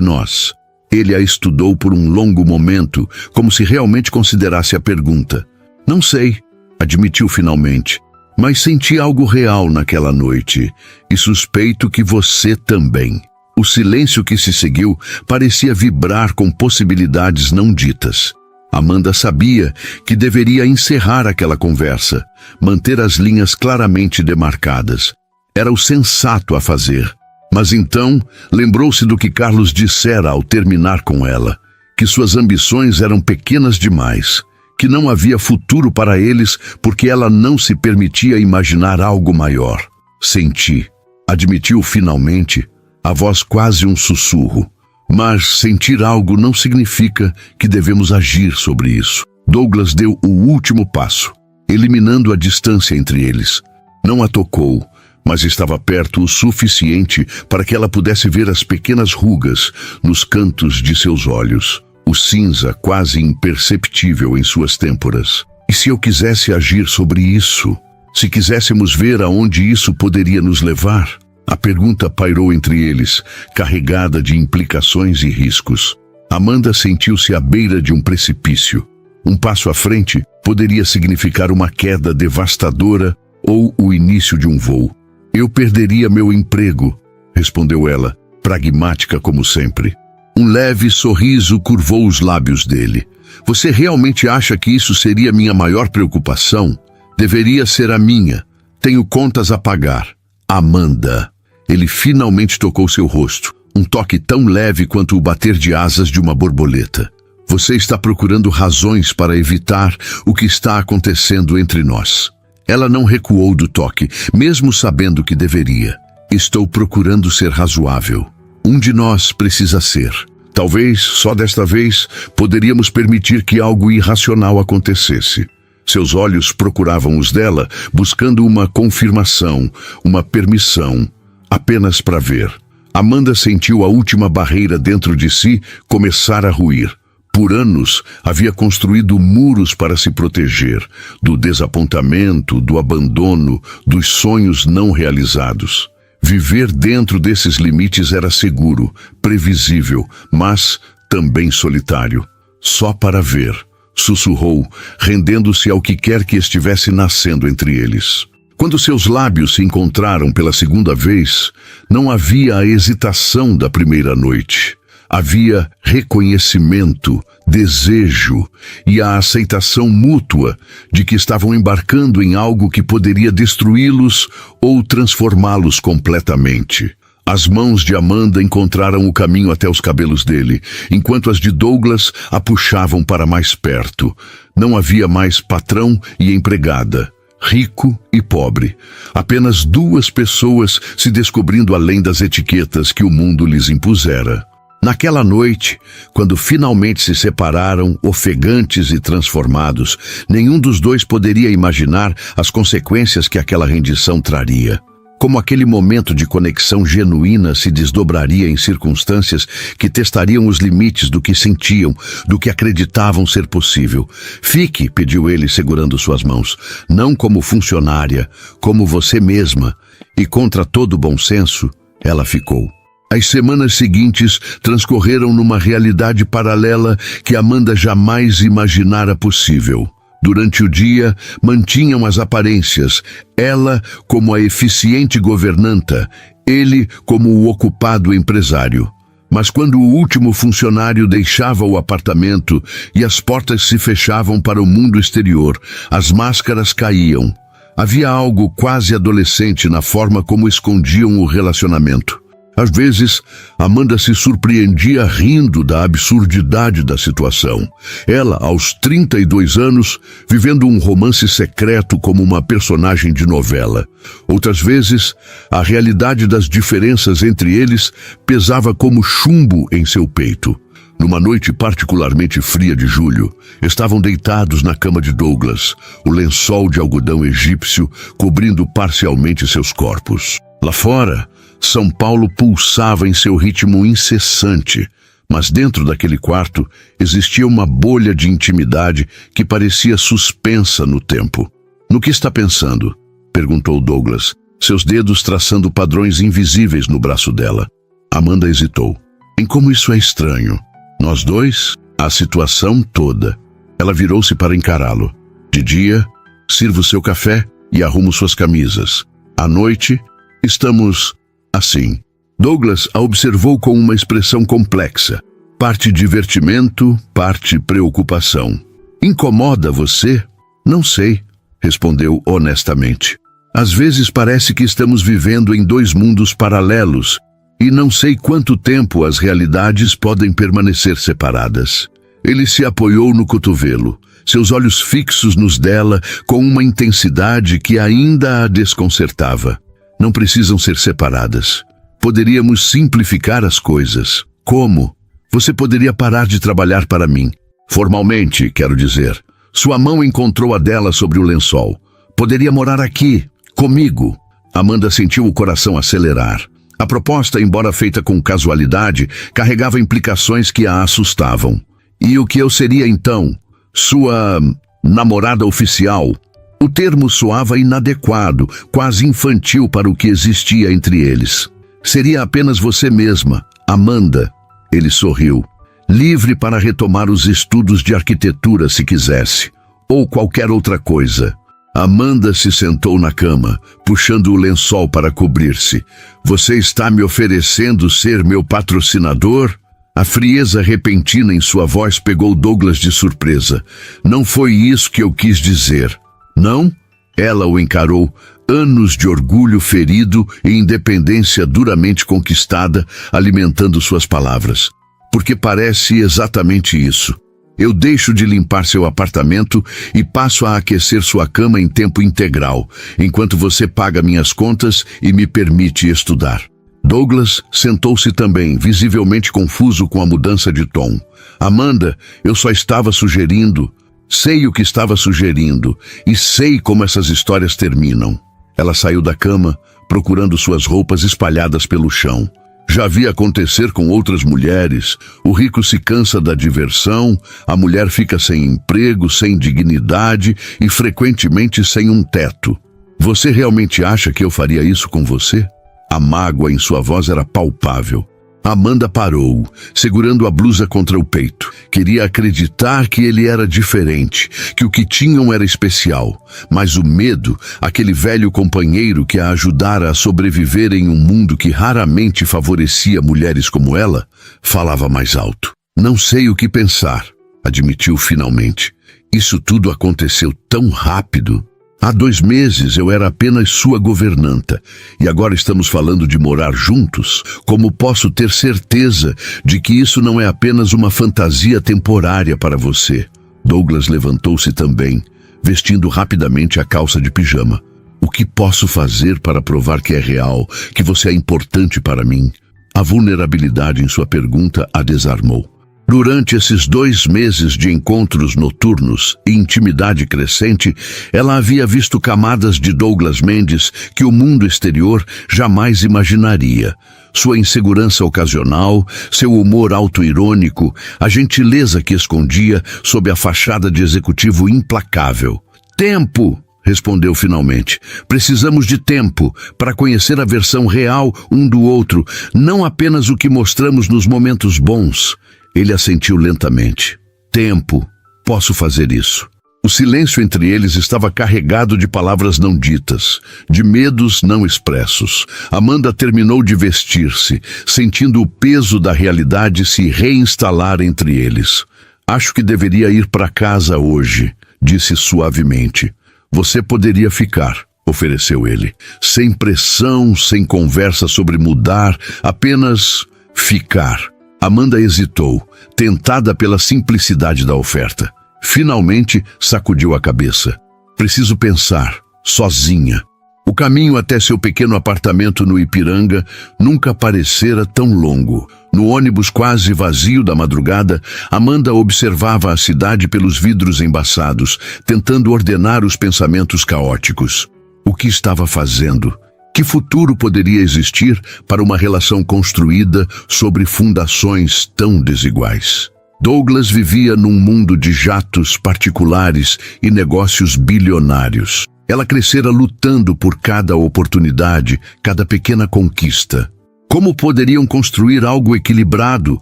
nós? Ele a estudou por um longo momento, como se realmente considerasse a pergunta. Não sei, admitiu finalmente, mas senti algo real naquela noite, e suspeito que você também. O silêncio que se seguiu parecia vibrar com possibilidades não ditas. Amanda sabia que deveria encerrar aquela conversa, manter as linhas claramente demarcadas. Era o sensato a fazer. Mas então lembrou-se do que Carlos dissera ao terminar com ela, que suas ambições eram pequenas demais, que não havia futuro para eles porque ela não se permitia imaginar algo maior. Senti, admitiu finalmente, a voz quase um sussurro. Mas sentir algo não significa que devemos agir sobre isso. Douglas deu o último passo, eliminando a distância entre eles. Não a tocou, mas estava perto o suficiente para que ela pudesse ver as pequenas rugas nos cantos de seus olhos, o cinza quase imperceptível em suas têmporas. E se eu quisesse agir sobre isso? Se quiséssemos ver aonde isso poderia nos levar? A pergunta pairou entre eles, carregada de implicações e riscos. Amanda sentiu-se à beira de um precipício. Um passo à frente poderia significar uma queda devastadora ou o início de um voo. Eu perderia meu emprego, respondeu ela, pragmática como sempre. Um leve sorriso curvou os lábios dele. Você realmente acha que isso seria minha maior preocupação? Deveria ser a minha. Tenho contas a pagar. Amanda. Ele finalmente tocou seu rosto, um toque tão leve quanto o bater de asas de uma borboleta. Você está procurando razões para evitar o que está acontecendo entre nós. Ela não recuou do toque, mesmo sabendo que deveria. Estou procurando ser razoável. Um de nós precisa ser. Talvez, só desta vez, poderíamos permitir que algo irracional acontecesse. Seus olhos procuravam os dela, buscando uma confirmação, uma permissão, apenas para ver. Amanda sentiu a última barreira dentro de si começar a ruir. Por anos, havia construído muros para se proteger do desapontamento, do abandono, dos sonhos não realizados. Viver dentro desses limites era seguro, previsível, mas também solitário. Só para ver, sussurrou, rendendo-se ao que quer que estivesse nascendo entre eles. Quando seus lábios se encontraram pela segunda vez, não havia a hesitação da primeira noite. Havia reconhecimento, desejo e a aceitação mútua de que estavam embarcando em algo que poderia destruí-los ou transformá-los completamente. As mãos de Amanda encontraram o caminho até os cabelos dele, enquanto as de Douglas a puxavam para mais perto. Não havia mais patrão e empregada, rico e pobre. Apenas duas pessoas se descobrindo além das etiquetas que o mundo lhes impusera. Naquela noite, quando finalmente se separaram, ofegantes e transformados, nenhum dos dois poderia imaginar as consequências que aquela rendição traria. Como aquele momento de conexão genuína se desdobraria em circunstâncias que testariam os limites do que sentiam, do que acreditavam ser possível. Fique, pediu ele, segurando suas mãos, não como funcionária, como você mesma. E contra todo bom senso, ela ficou. As semanas seguintes transcorreram numa realidade paralela que Amanda jamais imaginara possível. Durante o dia, mantinham as aparências, ela como a eficiente governanta, ele como o ocupado empresário. Mas quando o último funcionário deixava o apartamento e as portas se fechavam para o mundo exterior, as máscaras caíam. Havia algo quase adolescente na forma como escondiam o relacionamento. Às vezes, Amanda se surpreendia rindo da absurdidade da situação. Ela, aos 32 anos, vivendo um romance secreto como uma personagem de novela. Outras vezes, a realidade das diferenças entre eles pesava como chumbo em seu peito. Numa noite particularmente fria de julho, estavam deitados na cama de Douglas, o lençol de algodão egípcio cobrindo parcialmente seus corpos. Lá fora, São Paulo pulsava em seu ritmo incessante, Mas dentro daquele quarto existia uma bolha de intimidade que parecia suspensa no tempo. No que está pensando? Perguntou Douglas, seus dedos traçando padrões invisíveis no braço dela. Amanda hesitou. Em como isso é estranho. Nós dois, a situação toda. Ela virou-se para encará-lo. De dia, sirvo seu café e arrumo suas camisas. À noite, estamos assim. Douglas a observou com uma expressão complexa. Parte divertimento, parte preocupação. Incomoda você? Não sei, respondeu honestamente. Às vezes parece que estamos vivendo em dois mundos paralelos e não sei quanto tempo as realidades podem permanecer separadas. Ele se apoiou no cotovelo, seus olhos fixos nos dela com uma intensidade que ainda a desconcertava. Não precisam ser separadas. Poderíamos simplificar as coisas. Como? Você poderia parar de trabalhar para mim. Formalmente, quero dizer. Sua mão encontrou a dela sobre o lençol. Poderia morar aqui, comigo. Amanda sentiu o coração acelerar. A proposta, embora feita com casualidade, carregava implicações que a assustavam. E o que eu seria então? Sua namorada oficial? O termo soava inadequado, quase infantil para o que existia entre eles. Seria apenas você mesma, Amanda. Ele sorriu. Livre para retomar os estudos de arquitetura se quisesse, ou qualquer outra coisa. Amanda se sentou na cama, puxando o lençol para cobrir-se. Você está me oferecendo ser meu patrocinador? A frieza repentina em sua voz pegou Douglas de surpresa. Não foi isso que eu quis dizer. Não? Ela o encarou, anos de orgulho ferido e independência duramente conquistada, alimentando suas palavras. Porque parece exatamente isso. Eu deixo de limpar seu apartamento e passo a aquecer sua cama em tempo integral, enquanto você paga minhas contas e me permite estudar. Douglas sentou-se também, visivelmente confuso com a mudança de tom. Amanda, eu só estava sugerindo. Sei o que estava sugerindo e sei como essas histórias terminam. Ela saiu da cama, procurando suas roupas espalhadas pelo chão. Já vi acontecer com outras mulheres. O rico se cansa da diversão, a mulher fica sem emprego, sem dignidade e frequentemente sem um teto. Você realmente acha que eu faria isso com você? A mágoa em sua voz era palpável. Amanda parou, segurando a blusa contra o peito. Queria acreditar que ele era diferente, que o que tinham era especial. Mas o medo, aquele velho companheiro que a ajudara a sobreviver em um mundo que raramente favorecia mulheres como ela, falava mais alto. Não sei o que pensar, admitiu finalmente. Isso tudo aconteceu tão rápido. Há 2 meses eu era apenas sua governanta, e agora estamos falando de morar juntos. Como posso ter certeza de que isso não é apenas uma fantasia temporária para você? Douglas levantou-se também, vestindo rapidamente a calça de pijama. O que posso fazer para provar que é real, que você é importante para mim? A vulnerabilidade em sua pergunta a desarmou. Durante esses 2 meses de encontros noturnos e intimidade crescente, ela havia visto camadas de Douglas Mendes que o mundo exterior jamais imaginaria. Sua insegurança ocasional, seu humor autoirônico, a gentileza que escondia sob a fachada de executivo implacável. Tempo! Respondeu finalmente. Precisamos de tempo para conhecer a versão real um do outro, não apenas o que mostramos nos momentos bons. Ele assentiu lentamente. Tempo. Posso fazer isso. O silêncio entre eles estava carregado de palavras não ditas, de medos não expressos. Amanda terminou de vestir-se, sentindo o peso da realidade se reinstalar entre eles. Acho que deveria ir para casa hoje, disse suavemente. Você poderia ficar, ofereceu ele. Sem pressão, sem conversa sobre mudar, apenas ficar. Amanda hesitou, tentada pela simplicidade da oferta. Finalmente, sacudiu a cabeça. Preciso pensar, sozinha. O caminho até seu pequeno apartamento no Ipiranga nunca parecera tão longo. No ônibus quase vazio da madrugada, Amanda observava a cidade pelos vidros embaçados, tentando ordenar os pensamentos caóticos. O que estava fazendo? Que futuro poderia existir para uma relação construída sobre fundações tão desiguais? Douglas vivia num mundo de jatos particulares e negócios bilionários. Ela crescera lutando por cada oportunidade, cada pequena conquista. Como poderiam construir algo equilibrado,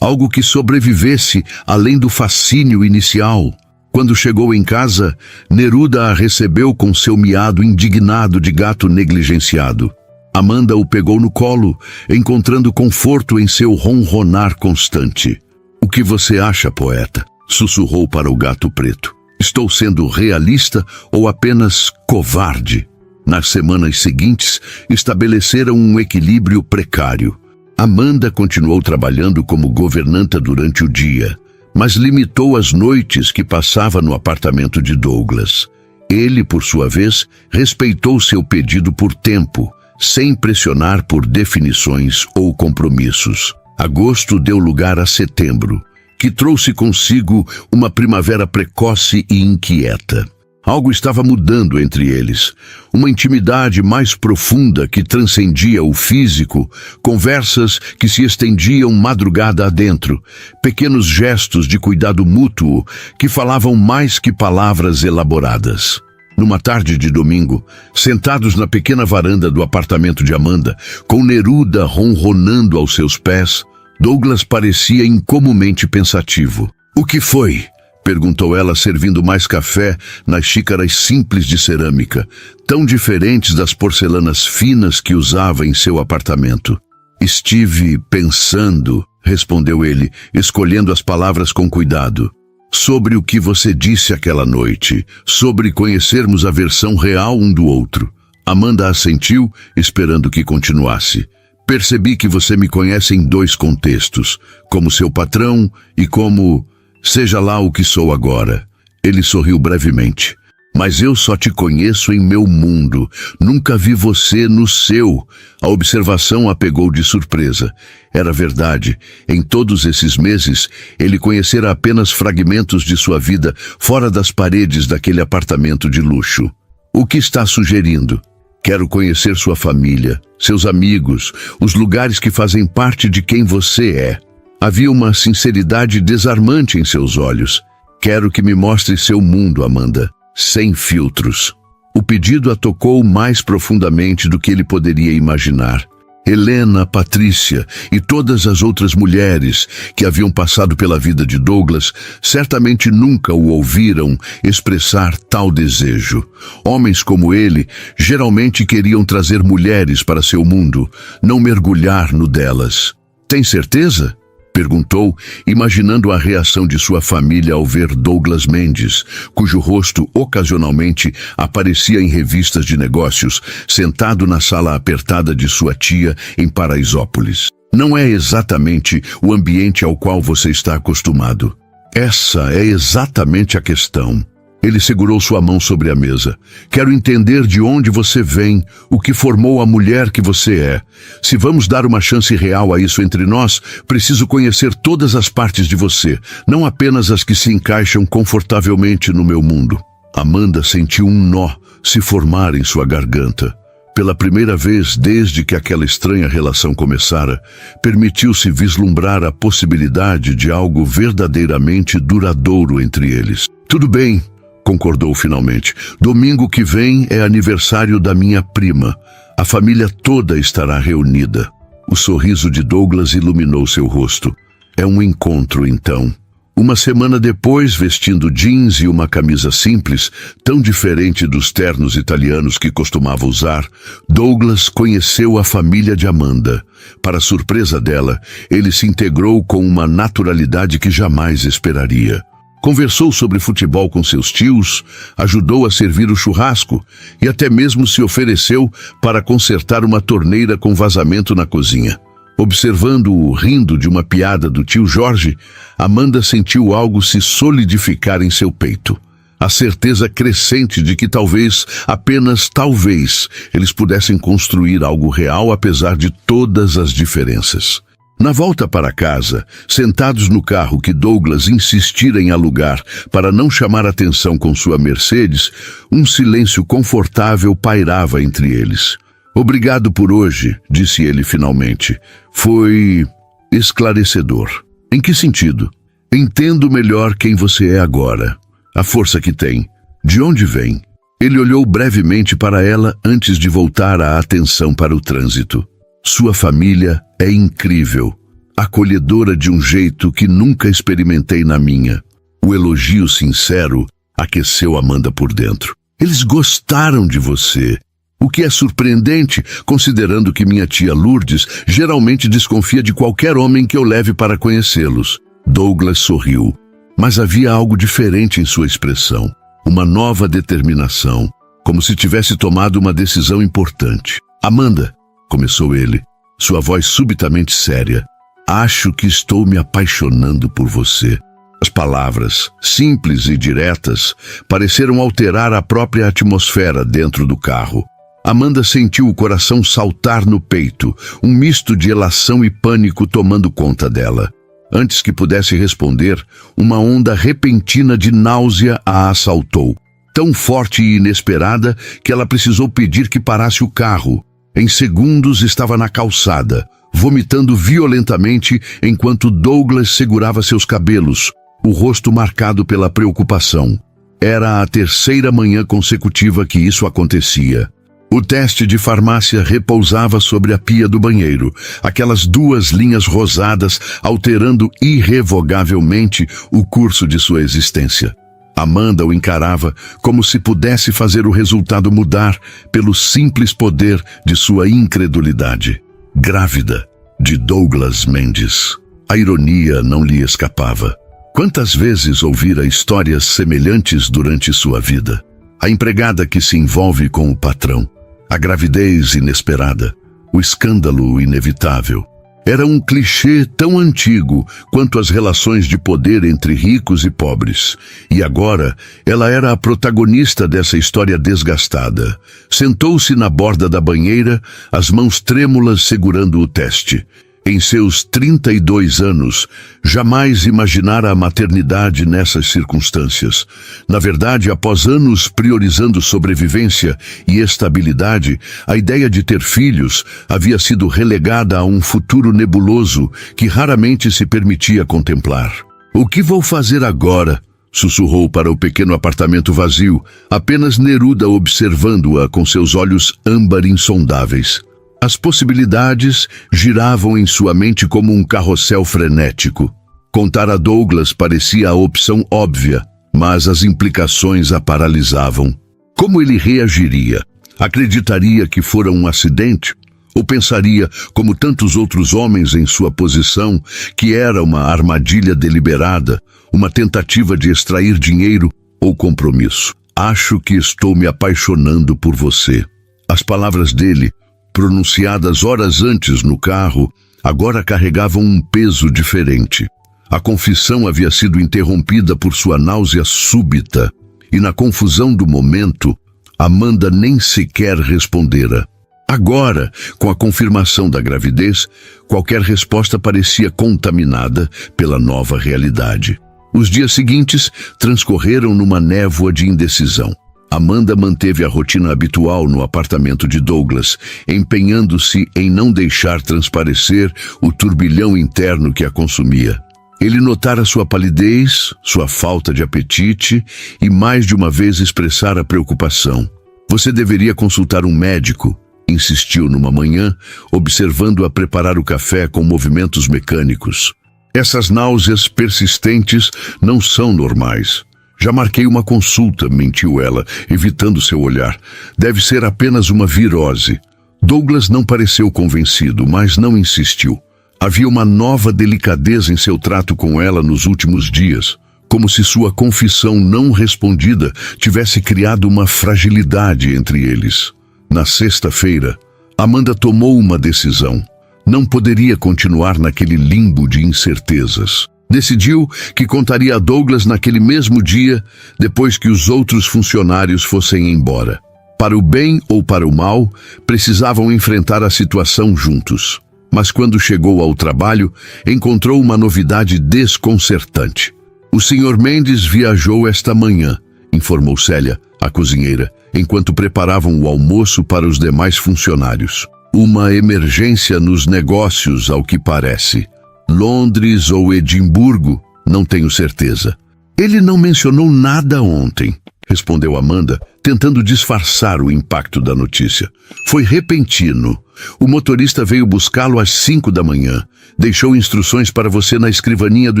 algo que sobrevivesse além do fascínio inicial? Quando chegou em casa, Neruda a recebeu com seu miado indignado de gato negligenciado. Amanda o pegou no colo, encontrando conforto em seu ronronar constante. "O que você acha, poeta?", sussurrou para o gato preto. "Estou sendo realista ou apenas covarde?" Nas semanas seguintes, estabeleceram um equilíbrio precário. Amanda continuou trabalhando como governanta durante o dia, mas limitou as noites que passava no apartamento de Douglas. Ele, por sua vez, respeitou seu pedido por tempo, sem pressionar por definições ou compromissos. Agosto deu lugar a setembro, que trouxe consigo uma primavera precoce e inquieta. Algo estava mudando entre eles. Uma intimidade mais profunda que transcendia o físico, conversas que se estendiam madrugada adentro, pequenos gestos de cuidado mútuo que falavam mais que palavras elaboradas. Numa tarde de domingo, sentados na pequena varanda do apartamento de Amanda, com Neruda ronronando aos seus pés, Douglas parecia incomumente pensativo. "O que foi?", perguntou ela, servindo mais café nas xícaras simples de cerâmica, tão diferentes das porcelanas finas que usava em seu apartamento. "Estive pensando", respondeu ele, escolhendo as palavras com cuidado, "sobre o que você disse aquela noite, sobre conhecermos a versão real um do outro." Amanda assentiu, esperando que continuasse. "Percebi que você me conhece em dois contextos, como seu patrão e como... seja lá o que sou agora." Ele sorriu brevemente. "Mas eu só te conheço em meu mundo. Nunca vi você no seu." A observação a pegou de surpresa. Era verdade. Em todos esses meses, ele conhecera apenas fragmentos de sua vida fora das paredes daquele apartamento de luxo. "O que está sugerindo?" "Quero conhecer sua família, seus amigos, os lugares que fazem parte de quem você é." Havia uma sinceridade desarmante em seus olhos. "Quero que me mostre seu mundo, Amanda, sem filtros." O pedido a tocou mais profundamente do que ele poderia imaginar. Helena, Patrícia e todas as outras mulheres que haviam passado pela vida de Douglas certamente nunca o ouviram expressar tal desejo. Homens como ele geralmente queriam trazer mulheres para seu mundo, não mergulhar no delas. "Tem certeza?", perguntou, imaginando a reação de sua família ao ver Douglas Mendes, cujo rosto ocasionalmente aparecia em revistas de negócios, sentado na sala apertada de sua tia em Paraisópolis. "Não é exatamente o ambiente ao qual você está acostumado." "Essa é exatamente a questão." Ele segurou sua mão sobre a mesa. "Quero entender de onde você vem, o que formou a mulher que você é. Se vamos dar uma chance real a isso entre nós, preciso conhecer todas as partes de você, não apenas as que se encaixam confortavelmente no meu mundo." Amanda sentiu um nó se formar em sua garganta. Pela primeira vez desde que aquela estranha relação começara, permitiu-se vislumbrar a possibilidade de algo verdadeiramente duradouro entre eles. "Tudo bem", concordou finalmente. "Domingo que vem é aniversário da minha prima. A família toda estará reunida." O sorriso de Douglas iluminou seu rosto. "É um encontro, então." Uma semana depois, vestindo jeans e uma camisa simples, tão diferente dos ternos italianos que costumava usar, Douglas conheceu a família de Amanda. Para surpresa dela, ele se integrou com uma naturalidade que jamais esperaria. Conversou sobre futebol com seus tios, ajudou a servir o churrasco e até mesmo se ofereceu para consertar uma torneira com vazamento na cozinha. Observando-o rindo de uma piada do tio Jorge, Amanda sentiu algo se solidificar em seu peito. A certeza crescente de que talvez, apenas talvez, eles pudessem construir algo real apesar de todas as diferenças. Na volta para casa, sentados no carro que Douglas insistira em alugar para não chamar atenção com sua Mercedes, um silêncio confortável pairava entre eles. Obrigado por hoje, disse ele finalmente. Foi esclarecedor. Em que sentido? Entendo melhor quem você é agora, a força que tem, de onde vem. Ele olhou brevemente para ela antes de voltar a atenção para o trânsito. Sua família é incrível, acolhedora de um jeito que nunca experimentei na minha. O elogio sincero aqueceu Amanda por dentro. Eles gostaram de você. O que é surpreendente, considerando que minha tia Lourdes geralmente desconfia de qualquer homem que eu leve para conhecê-los. Douglas sorriu, mas havia algo diferente em sua expressão. Uma nova determinação, como se tivesse tomado uma decisão importante. Amanda, começou ele, sua voz subitamente séria. Acho que estou me apaixonando por você. As palavras, simples e diretas, pareceram alterar a própria atmosfera dentro do carro. Amanda sentiu o coração saltar no peito, um misto de elação e pânico tomando conta dela. Antes que pudesse responder, uma onda repentina de náusea a assaltou. Tão forte e inesperada que ela precisou pedir que parasse o carro. Em segundos estava na calçada, vomitando violentamente enquanto Douglas segurava seus cabelos, o rosto marcado pela preocupação. Era a terceira manhã consecutiva que isso acontecia. O teste de farmácia repousava sobre a pia do banheiro, aquelas duas linhas rosadas alterando irrevogavelmente o curso de sua existência. Amanda o encarava como se pudesse fazer o resultado mudar pelo simples poder de sua incredulidade. Grávida de Douglas Mendes. A ironia não lhe escapava. Quantas vezes ouvira histórias semelhantes durante sua vida? A empregada que se envolve com o patrão. A gravidez inesperada, o escândalo inevitável. Era um clichê tão antigo quanto as relações de poder entre ricos e pobres. E agora, ela era a protagonista dessa história desgastada. Sentou-se na borda da banheira, as mãos trêmulas segurando o teste. Em seus 32 anos, jamais imaginara a maternidade nessas circunstâncias. Na verdade, após anos priorizando sobrevivência e estabilidade, a ideia de ter filhos havia sido relegada a um futuro nebuloso que raramente se permitia contemplar. "O que vou fazer agora?", sussurrou para o pequeno apartamento vazio, apenas Neruda observando-a com seus olhos âmbar insondáveis. As possibilidades giravam em sua mente como um carrossel frenético. Contar a Douglas parecia a opção óbvia, mas as implicações a paralisavam. Como ele reagiria? Acreditaria que fora um acidente? Ou pensaria, como tantos outros homens em sua posição, que era uma armadilha deliberada, uma tentativa de extrair dinheiro ou compromisso? "Acho que estou me apaixonando por você." As palavras dele, pronunciadas horas antes no carro, agora carregavam um peso diferente. A confissão havia sido interrompida por sua náusea súbita, e na confusão do momento, Amanda nem sequer respondera. Agora, com a confirmação da gravidez, qualquer resposta parecia contaminada pela nova realidade. Os dias seguintes transcorreram numa névoa de indecisão. Amanda manteve a rotina habitual no apartamento de Douglas, empenhando-se em não deixar transparecer o turbilhão interno que a consumia. Ele notara sua palidez, sua falta de apetite e mais de uma vez expressara preocupação. "Você deveria consultar um médico", insistiu numa manhã, observando-a preparar o café com movimentos mecânicos. "Essas náuseas persistentes não são normais." "Já marquei uma consulta", mentiu ela, evitando seu olhar. "Deve ser apenas uma virose." Douglas não pareceu convencido, mas não insistiu. Havia uma nova delicadeza em seu trato com ela nos últimos dias, como se sua confissão não respondida tivesse criado uma fragilidade entre eles. Na sexta-feira, Amanda tomou uma decisão. Não poderia continuar naquele limbo de incertezas. Decidiu que contaria a Douglas naquele mesmo dia, depois que os outros funcionários fossem embora. Para o bem ou para o mal, precisavam enfrentar a situação juntos. Mas quando chegou ao trabalho, encontrou uma novidade desconcertante. "O Sr. Mendes viajou esta manhã", informou Célia, a cozinheira, enquanto preparavam o almoço para os demais funcionários. Uma emergência nos negócios, ao que parece. Londres ou Edimburgo, não tenho certeza. Ele não mencionou nada ontem, respondeu Amanda, tentando disfarçar o impacto da notícia. Foi repentino. O motorista veio buscá-lo às 5 da manhã. Deixou instruções para você na escrivaninha do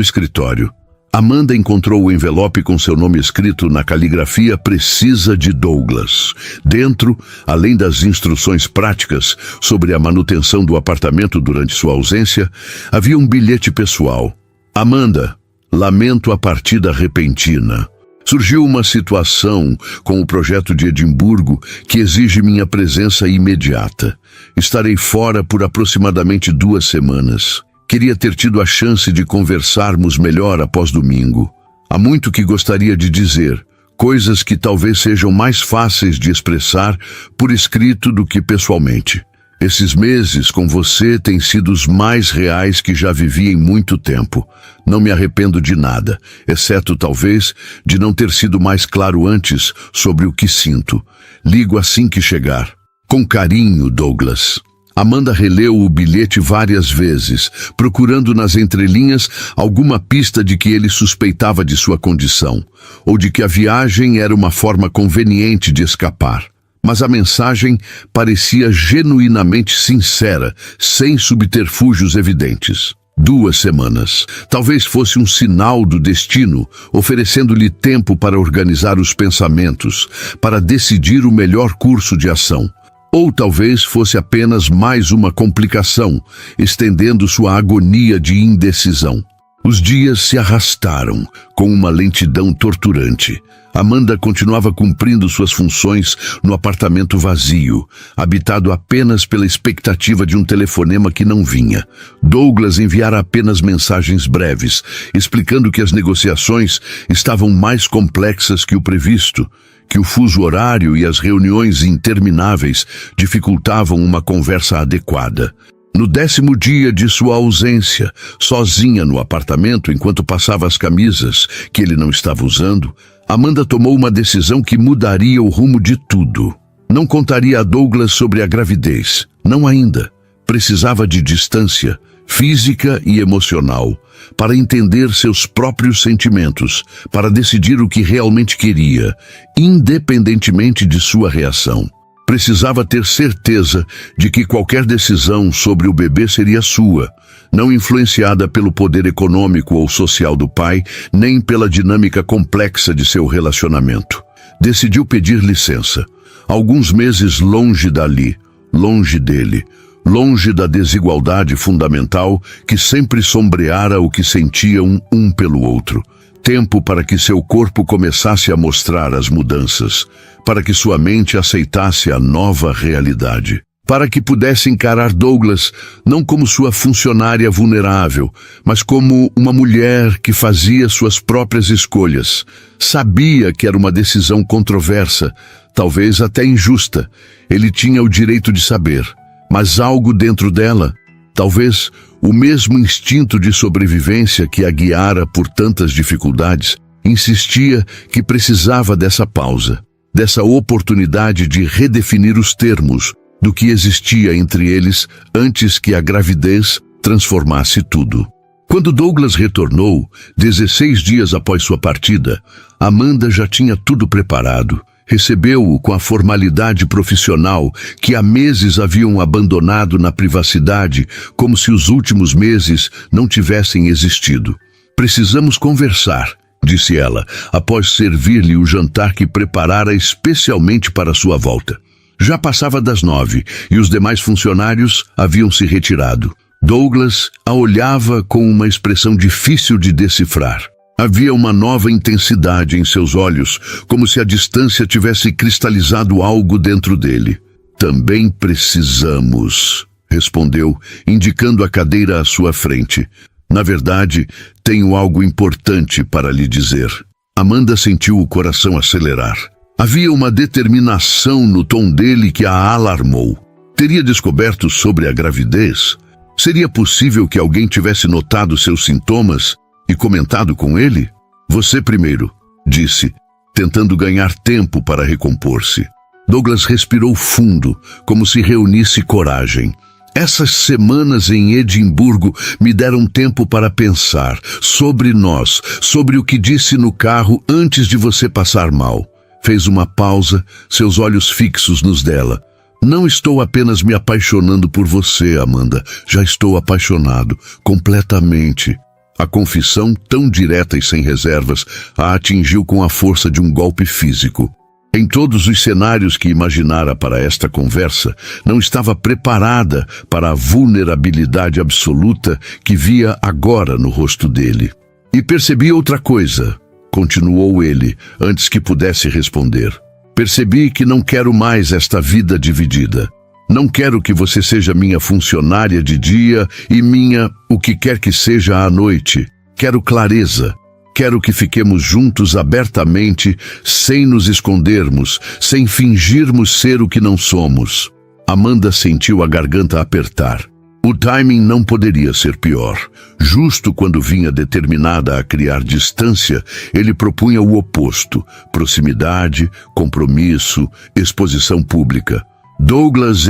escritório. Amanda encontrou o envelope com seu nome escrito na caligrafia precisa de Douglas. Dentro, além das instruções práticas sobre a manutenção do apartamento durante sua ausência, havia um bilhete pessoal. Amanda, lamento a partida repentina. Surgiu uma situação com o projeto de Edimburgo que exige minha presença imediata. Estarei fora por aproximadamente 2 semanas. Queria ter tido a chance de conversarmos melhor após domingo. Há muito que gostaria de dizer, coisas que talvez sejam mais fáceis de expressar por escrito do que pessoalmente. Esses meses com você têm sido os mais reais que já vivi em muito tempo. Não me arrependo de nada, exceto talvez de não ter sido mais claro antes sobre o que sinto. Ligo assim que chegar. Com carinho, Douglas. Amanda releu o bilhete várias vezes, procurando nas entrelinhas alguma pista de que ele suspeitava de sua condição, ou de que a viagem era uma forma conveniente de escapar. Mas a mensagem parecia genuinamente sincera, sem subterfúgios evidentes. 2 semanas. Talvez fosse um sinal do destino, oferecendo-lhe tempo para organizar os pensamentos, para decidir o melhor curso de ação. Ou talvez fosse apenas mais uma complicação, estendendo sua agonia de indecisão. Os dias se arrastaram, com uma lentidão torturante. Amanda continuava cumprindo suas funções no apartamento vazio, habitado apenas pela expectativa de um telefonema que não vinha. Douglas enviara apenas mensagens breves, explicando que as negociações estavam mais complexas que o previsto, que o fuso horário e as reuniões intermináveis dificultavam uma conversa adequada. No 10º dia de sua ausência, sozinha no apartamento enquanto passava as camisas que ele não estava usando, Amanda tomou uma decisão que mudaria o rumo de tudo. Não contaria a Douglas sobre a gravidez, não ainda. Precisava de distância, física e emocional, para entender seus próprios sentimentos, para decidir o que realmente queria, independentemente de sua reação. Precisava ter certeza de que qualquer decisão sobre o bebê seria sua, não influenciada pelo poder econômico ou social do pai, nem pela dinâmica complexa de seu relacionamento. Decidiu pedir licença. Alguns meses longe dali, longe dele, longe da desigualdade fundamental que sempre sombreara o que sentiam um pelo outro. Tempo para que seu corpo começasse a mostrar as mudanças, para que sua mente aceitasse a nova realidade, para que pudesse encarar Douglas não como sua funcionária vulnerável, mas como uma mulher que fazia suas próprias escolhas. Sabia que era uma decisão controversa, talvez até injusta. Ele tinha o direito de saber, mas algo dentro dela, talvez o mesmo instinto de sobrevivência que a guiara por tantas dificuldades, insistia que precisava dessa pausa, dessa oportunidade de redefinir os termos do que existia entre eles antes que a gravidez transformasse tudo. Quando Douglas retornou, 16 dias após sua partida, Amanda já tinha tudo preparado. Recebeu-o com a formalidade profissional que há meses haviam abandonado na privacidade, como se os últimos meses não tivessem existido. Precisamos conversar, disse ela, após servir-lhe o jantar que preparara especialmente para sua volta. Já passava das 9 e os demais funcionários haviam se retirado. Douglas a olhava com uma expressão difícil de decifrar. Havia uma nova intensidade em seus olhos, como se a distância tivesse cristalizado algo dentro dele. Também precisamos, respondeu, indicando a cadeira à sua frente. Na verdade, tenho algo importante para lhe dizer. Amanda sentiu o coração acelerar. Havia uma determinação no tom dele que a alarmou. Teria descoberto sobre a gravidez? Seria possível que alguém tivesse notado seus sintomas e comentado com ele? Você primeiro, disse, tentando ganhar tempo para recompor-se. Douglas respirou fundo, como se reunisse coragem. Essas semanas em Edimburgo me deram tempo para pensar sobre nós, sobre o que disse no carro antes de você passar mal. Fez uma pausa, seus olhos fixos nos dela. Não estou apenas me apaixonando por você, Amanda. Já estou apaixonado, completamente. A confissão, tão direta e sem reservas, a atingiu com a força de um golpe físico. Em todos os cenários que imaginara para esta conversa, não estava preparada para a vulnerabilidade absoluta que via agora no rosto dele. E percebi outra coisa, continuou ele, antes que pudesse responder. Percebi que não quero mais esta vida dividida. Não quero que você seja minha funcionária de dia e minha, o que quer que seja, à noite. Quero clareza. Quero que fiquemos juntos abertamente, sem nos escondermos, sem fingirmos ser o que não somos. Amanda sentiu a garganta apertar. O timing não poderia ser pior. Justo quando vinha determinada a criar distância, ele propunha o oposto: proximidade, compromisso, exposição pública. Douglas,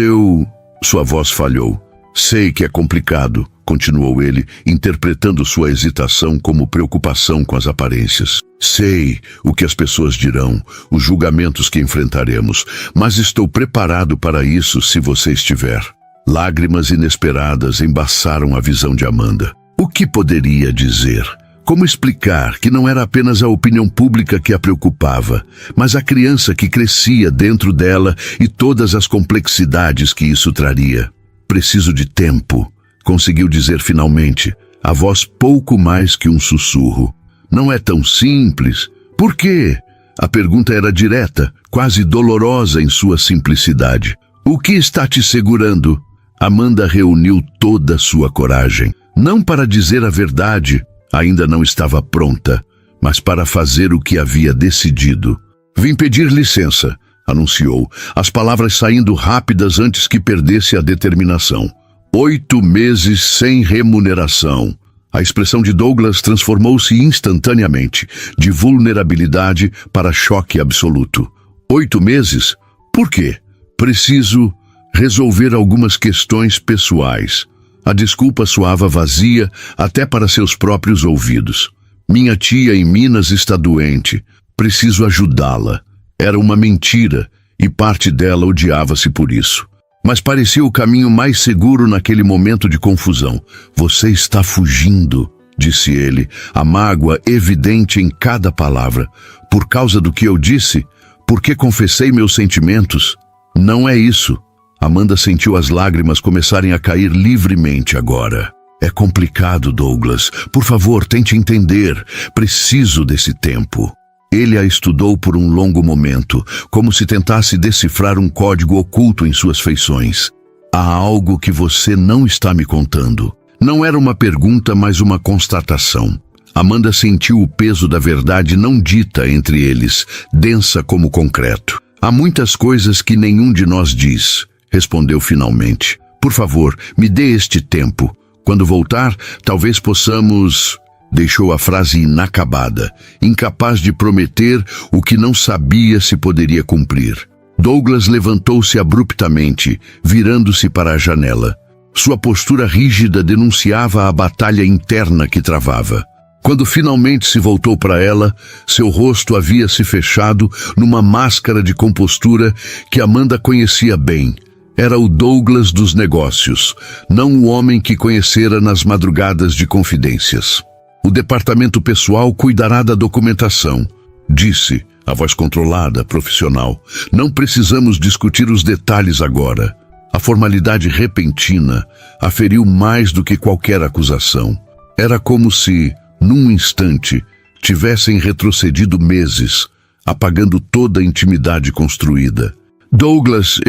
Sua voz falhou. Sei que é complicado, continuou ele, interpretando sua hesitação como preocupação com as aparências. Sei o que as pessoas dirão, os julgamentos que enfrentaremos, mas estou preparado para isso se você estiver. Lágrimas inesperadas embaçaram a visão de Amanda. O que poderia dizer? Como explicar que não era apenas a opinião pública que a preocupava, mas a criança que crescia dentro dela e todas as complexidades que isso traria? Preciso de tempo, conseguiu dizer finalmente, a voz pouco mais que um sussurro. Não é tão simples. Por quê? A pergunta era direta, quase dolorosa em sua simplicidade. O que está te segurando? Amanda reuniu toda sua coragem. Não para dizer a verdade, ainda não estava pronta, mas para fazer o que havia decidido. Vim pedir licença, anunciou, as palavras saindo rápidas antes que perdesse a determinação. 8 meses sem remuneração. A expressão de Douglas transformou-se instantaneamente, de vulnerabilidade para choque absoluto. 8 meses? Por quê? Preciso resolver algumas questões pessoais. A desculpa soava vazia até para seus próprios ouvidos. Minha tia em Minas está doente. Preciso ajudá-la. Era uma mentira, e parte dela odiava-se por isso. Mas parecia o caminho mais seguro naquele momento de confusão. Você está fugindo, disse ele, a mágoa evidente em cada palavra. Por causa do que eu disse? Porque confessei meus sentimentos? Não é isso. Amanda sentiu as lágrimas começarem a cair livremente agora. É complicado, Douglas. Por favor, tente entender. Preciso desse tempo. Ele a estudou por um longo momento, como se tentasse decifrar um código oculto em suas feições. Há algo que você não está me contando. Não era uma pergunta, mas uma constatação. Amanda sentiu o peso da verdade não dita entre eles, densa como concreto. Há muitas coisas que nenhum de nós diz, respondeu finalmente. Por favor, me dê este tempo. Quando voltar, talvez possamos... Deixou a frase inacabada, incapaz de prometer o que não sabia se poderia cumprir. Douglas levantou-se abruptamente, virando-se para a janela. Sua postura rígida denunciava a batalha interna que travava. Quando finalmente se voltou para ela, seu rosto havia se fechado numa máscara de compostura que Amanda conhecia bem. Era o Douglas dos negócios, não o homem que conhecera nas madrugadas de confidências. O departamento pessoal cuidará da documentação, disse, a voz controlada, profissional. Não precisamos discutir os detalhes agora. A formalidade repentina aferiu mais do que qualquer acusação. Era como se, num instante, tivessem retrocedido meses, apagando toda a intimidade construída. Douglas,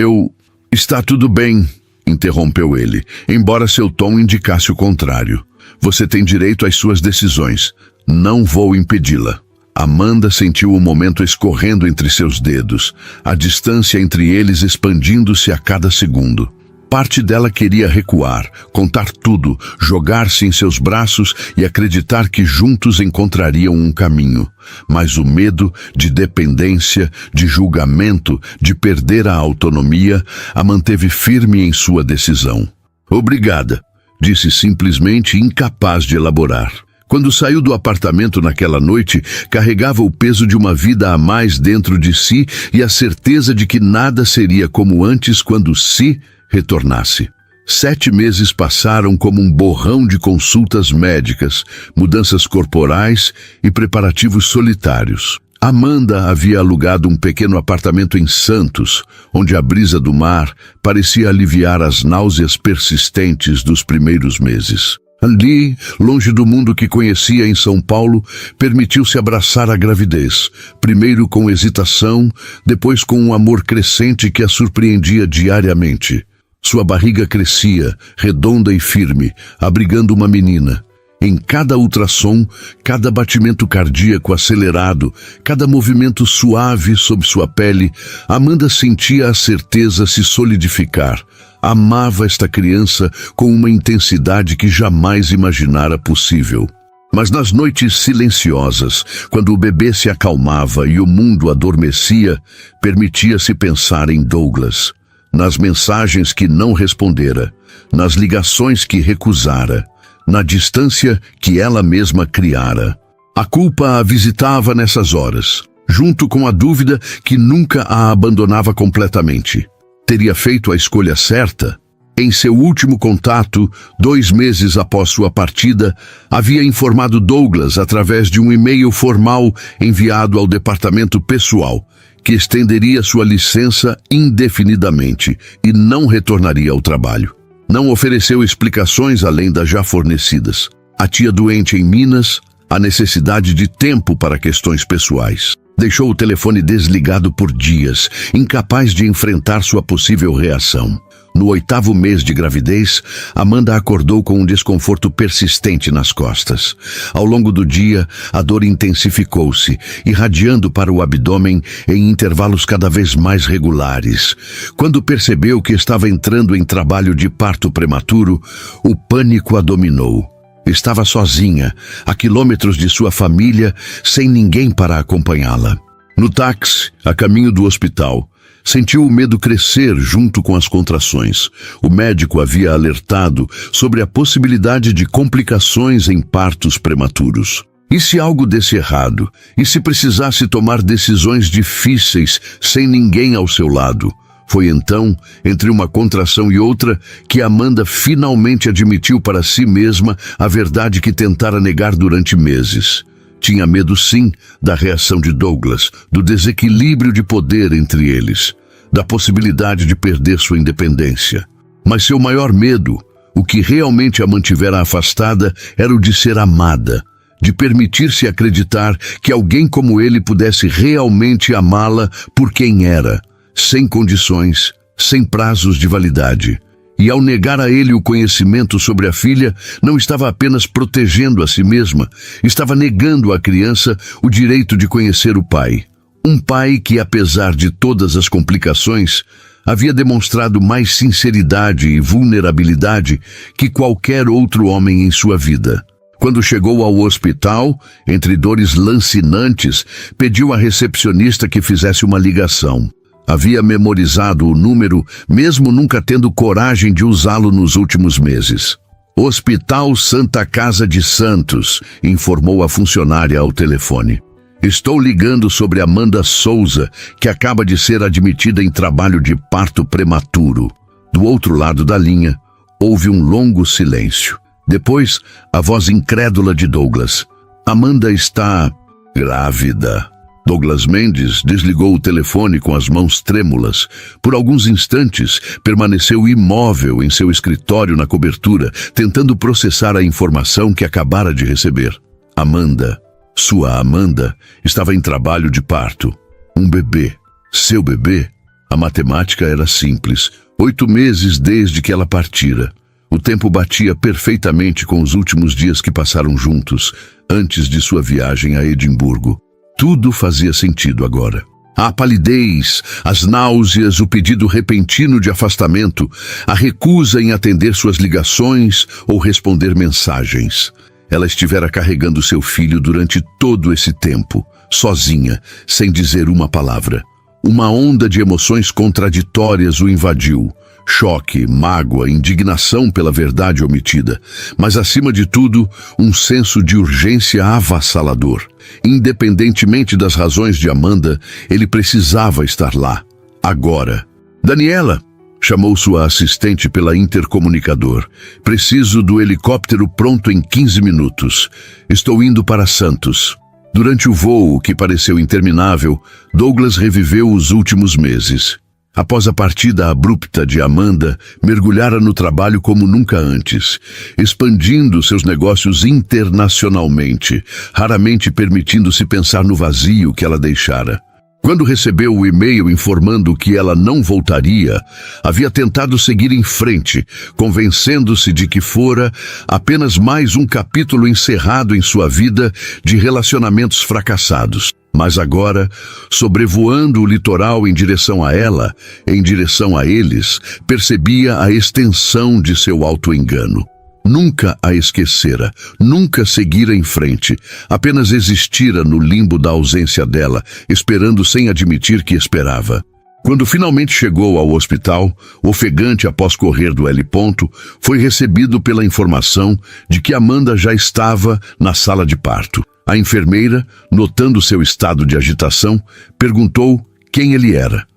Está tudo bem, interrompeu ele, embora seu tom indicasse o contrário. Você tem direito às suas decisões. Não vou impedi-la. Amanda sentiu o momento escorrendo entre seus dedos, a distância entre eles expandindo-se a cada segundo. parte dela queria recuar, contar tudo, jogar-se em seus braços e acreditar que juntos encontrariam um caminho. Mas o medo de dependência, de julgamento, de perder a autonomia, a manteve firme em sua decisão. Obrigada, disse simplesmente, incapaz de elaborar. Quando saiu do apartamento naquela noite, carregava o peso de uma vida a mais dentro de si e a certeza de que nada seria como antes quando Si retornasse. 7 meses passaram como um borrão de consultas médicas, mudanças corporais e preparativos solitários. Amanda havia alugado um pequeno apartamento em Santos, onde a brisa do mar parecia aliviar as náuseas persistentes dos primeiros meses. Ali, longe do mundo que conhecia em São Paulo, permitiu-se abraçar a gravidez, primeiro com hesitação, depois com um amor crescente que a surpreendia diariamente. Sua barriga crescia, redonda e firme, abrigando uma menina. Em cada ultrassom, cada batimento cardíaco acelerado, cada movimento suave sob sua pele, Amanda sentia a certeza se solidificar. Amava esta criança com uma intensidade que jamais imaginara possível. Mas nas noites silenciosas, quando o bebê se acalmava e o mundo adormecia, permitia-se pensar em Douglas, nas mensagens que não respondera, nas ligações que recusara, na distância que ela mesma criara. A culpa a visitava nessas horas, junto com a dúvida que nunca a abandonava completamente. Teria feito a escolha certa? Em seu último contato, 2 meses após sua partida, havia informado Douglas através de um e-mail formal enviado ao departamento pessoal, que estenderia sua licença indefinidamente e não retornaria ao trabalho. Não ofereceu explicações além das já fornecidas. A tia doente em Minas, a necessidade de tempo para questões pessoais. Deixou o telefone desligado por dias, incapaz de enfrentar sua possível reação. No 8º mês de gravidez, Amanda acordou com um desconforto persistente nas costas. Ao longo do dia, a dor intensificou-se, irradiando para o abdômen em intervalos cada vez mais regulares. Quando percebeu que estava entrando em trabalho de parto prematuro, o pânico a dominou. Estava sozinha, a quilômetros de sua família, sem ninguém para acompanhá-la. No táxi, a caminho do hospital, sentiu o medo crescer junto com as contrações. O médico havia alertado sobre a possibilidade de complicações em partos prematuros. E se algo desse errado? E se precisasse tomar decisões difíceis sem ninguém ao seu lado? Foi então, entre uma contração e outra, que Amanda finalmente admitiu para si mesma a verdade que tentara negar durante meses. Tinha medo, sim, da reação de Douglas, do desequilíbrio de poder entre eles, da possibilidade de perder sua independência. Mas seu maior medo, o que realmente a mantivera afastada, era o de ser amada, de permitir-se acreditar que alguém como ele pudesse realmente amá-la por quem era, sem condições, sem prazos de validade. E ao negar a ele o conhecimento sobre a filha, não estava apenas protegendo a si mesma, estava negando à criança o direito de conhecer o pai. Um pai que, apesar de todas as complicações, havia demonstrado mais sinceridade e vulnerabilidade que qualquer outro homem em sua vida. Quando chegou ao hospital, entre dores lancinantes, pediu à recepcionista que fizesse uma ligação. Havia memorizado o número, mesmo nunca tendo coragem de usá-lo nos últimos meses. Hospital Santa Casa de Santos, informou a funcionária ao telefone. Estou ligando sobre Amanda Souza, que acaba de ser admitida em trabalho de parto prematuro. Do outro lado da linha, houve um longo silêncio. Depois, a voz incrédula de Douglas. Amanda está grávida. Douglas Mendes desligou o telefone com as mãos trêmulas. Por alguns instantes, permaneceu imóvel em seu escritório na cobertura, tentando processar a informação que acabara de receber. Amanda, sua Amanda, estava em trabalho de parto. Um bebê. Seu bebê? A matemática era simples. 8 meses desde que ela partira. O tempo batia perfeitamente com os últimos dias que passaram juntos, antes de sua viagem a Edimburgo. Tudo fazia sentido agora. A palidez, as náuseas, o pedido repentino de afastamento, a recusa em atender suas ligações ou responder mensagens. Ela estivera carregando seu filho durante todo esse tempo, sozinha, sem dizer uma palavra. Uma onda de emoções contraditórias o invadiu. Choque, mágoa, indignação pela verdade omitida, mas acima de tudo, um senso de urgência avassalador. Independentemente das razões de Amanda, ele precisava estar lá, agora. Daniela, chamou sua assistente pela intercomunicador. Preciso do helicóptero pronto em 15 minutos. Estou indo para Santos. Durante o voo, que pareceu interminável, Douglas reviveu os últimos meses. Após a partida abrupta de Amanda, mergulhara no trabalho como nunca antes, expandindo seus negócios internacionalmente, raramente permitindo-se pensar no vazio que ela deixara. Quando recebeu o e-mail informando que ela não voltaria, havia tentado seguir em frente, convencendo-se de que fora apenas mais um capítulo encerrado em sua vida de relacionamentos fracassados. Mas agora, sobrevoando o litoral em direção a ela, em direção a eles, percebia a extensão de seu auto-engano. Nunca a esquecera, nunca seguira em frente, apenas existira no limbo da ausência dela, esperando sem admitir que esperava. Quando finalmente chegou ao hospital, ofegante após correr do L-ponto, foi recebido pela informação de que Amanda já estava na sala de parto. A enfermeira, notando seu estado de agitação, perguntou quem ele era.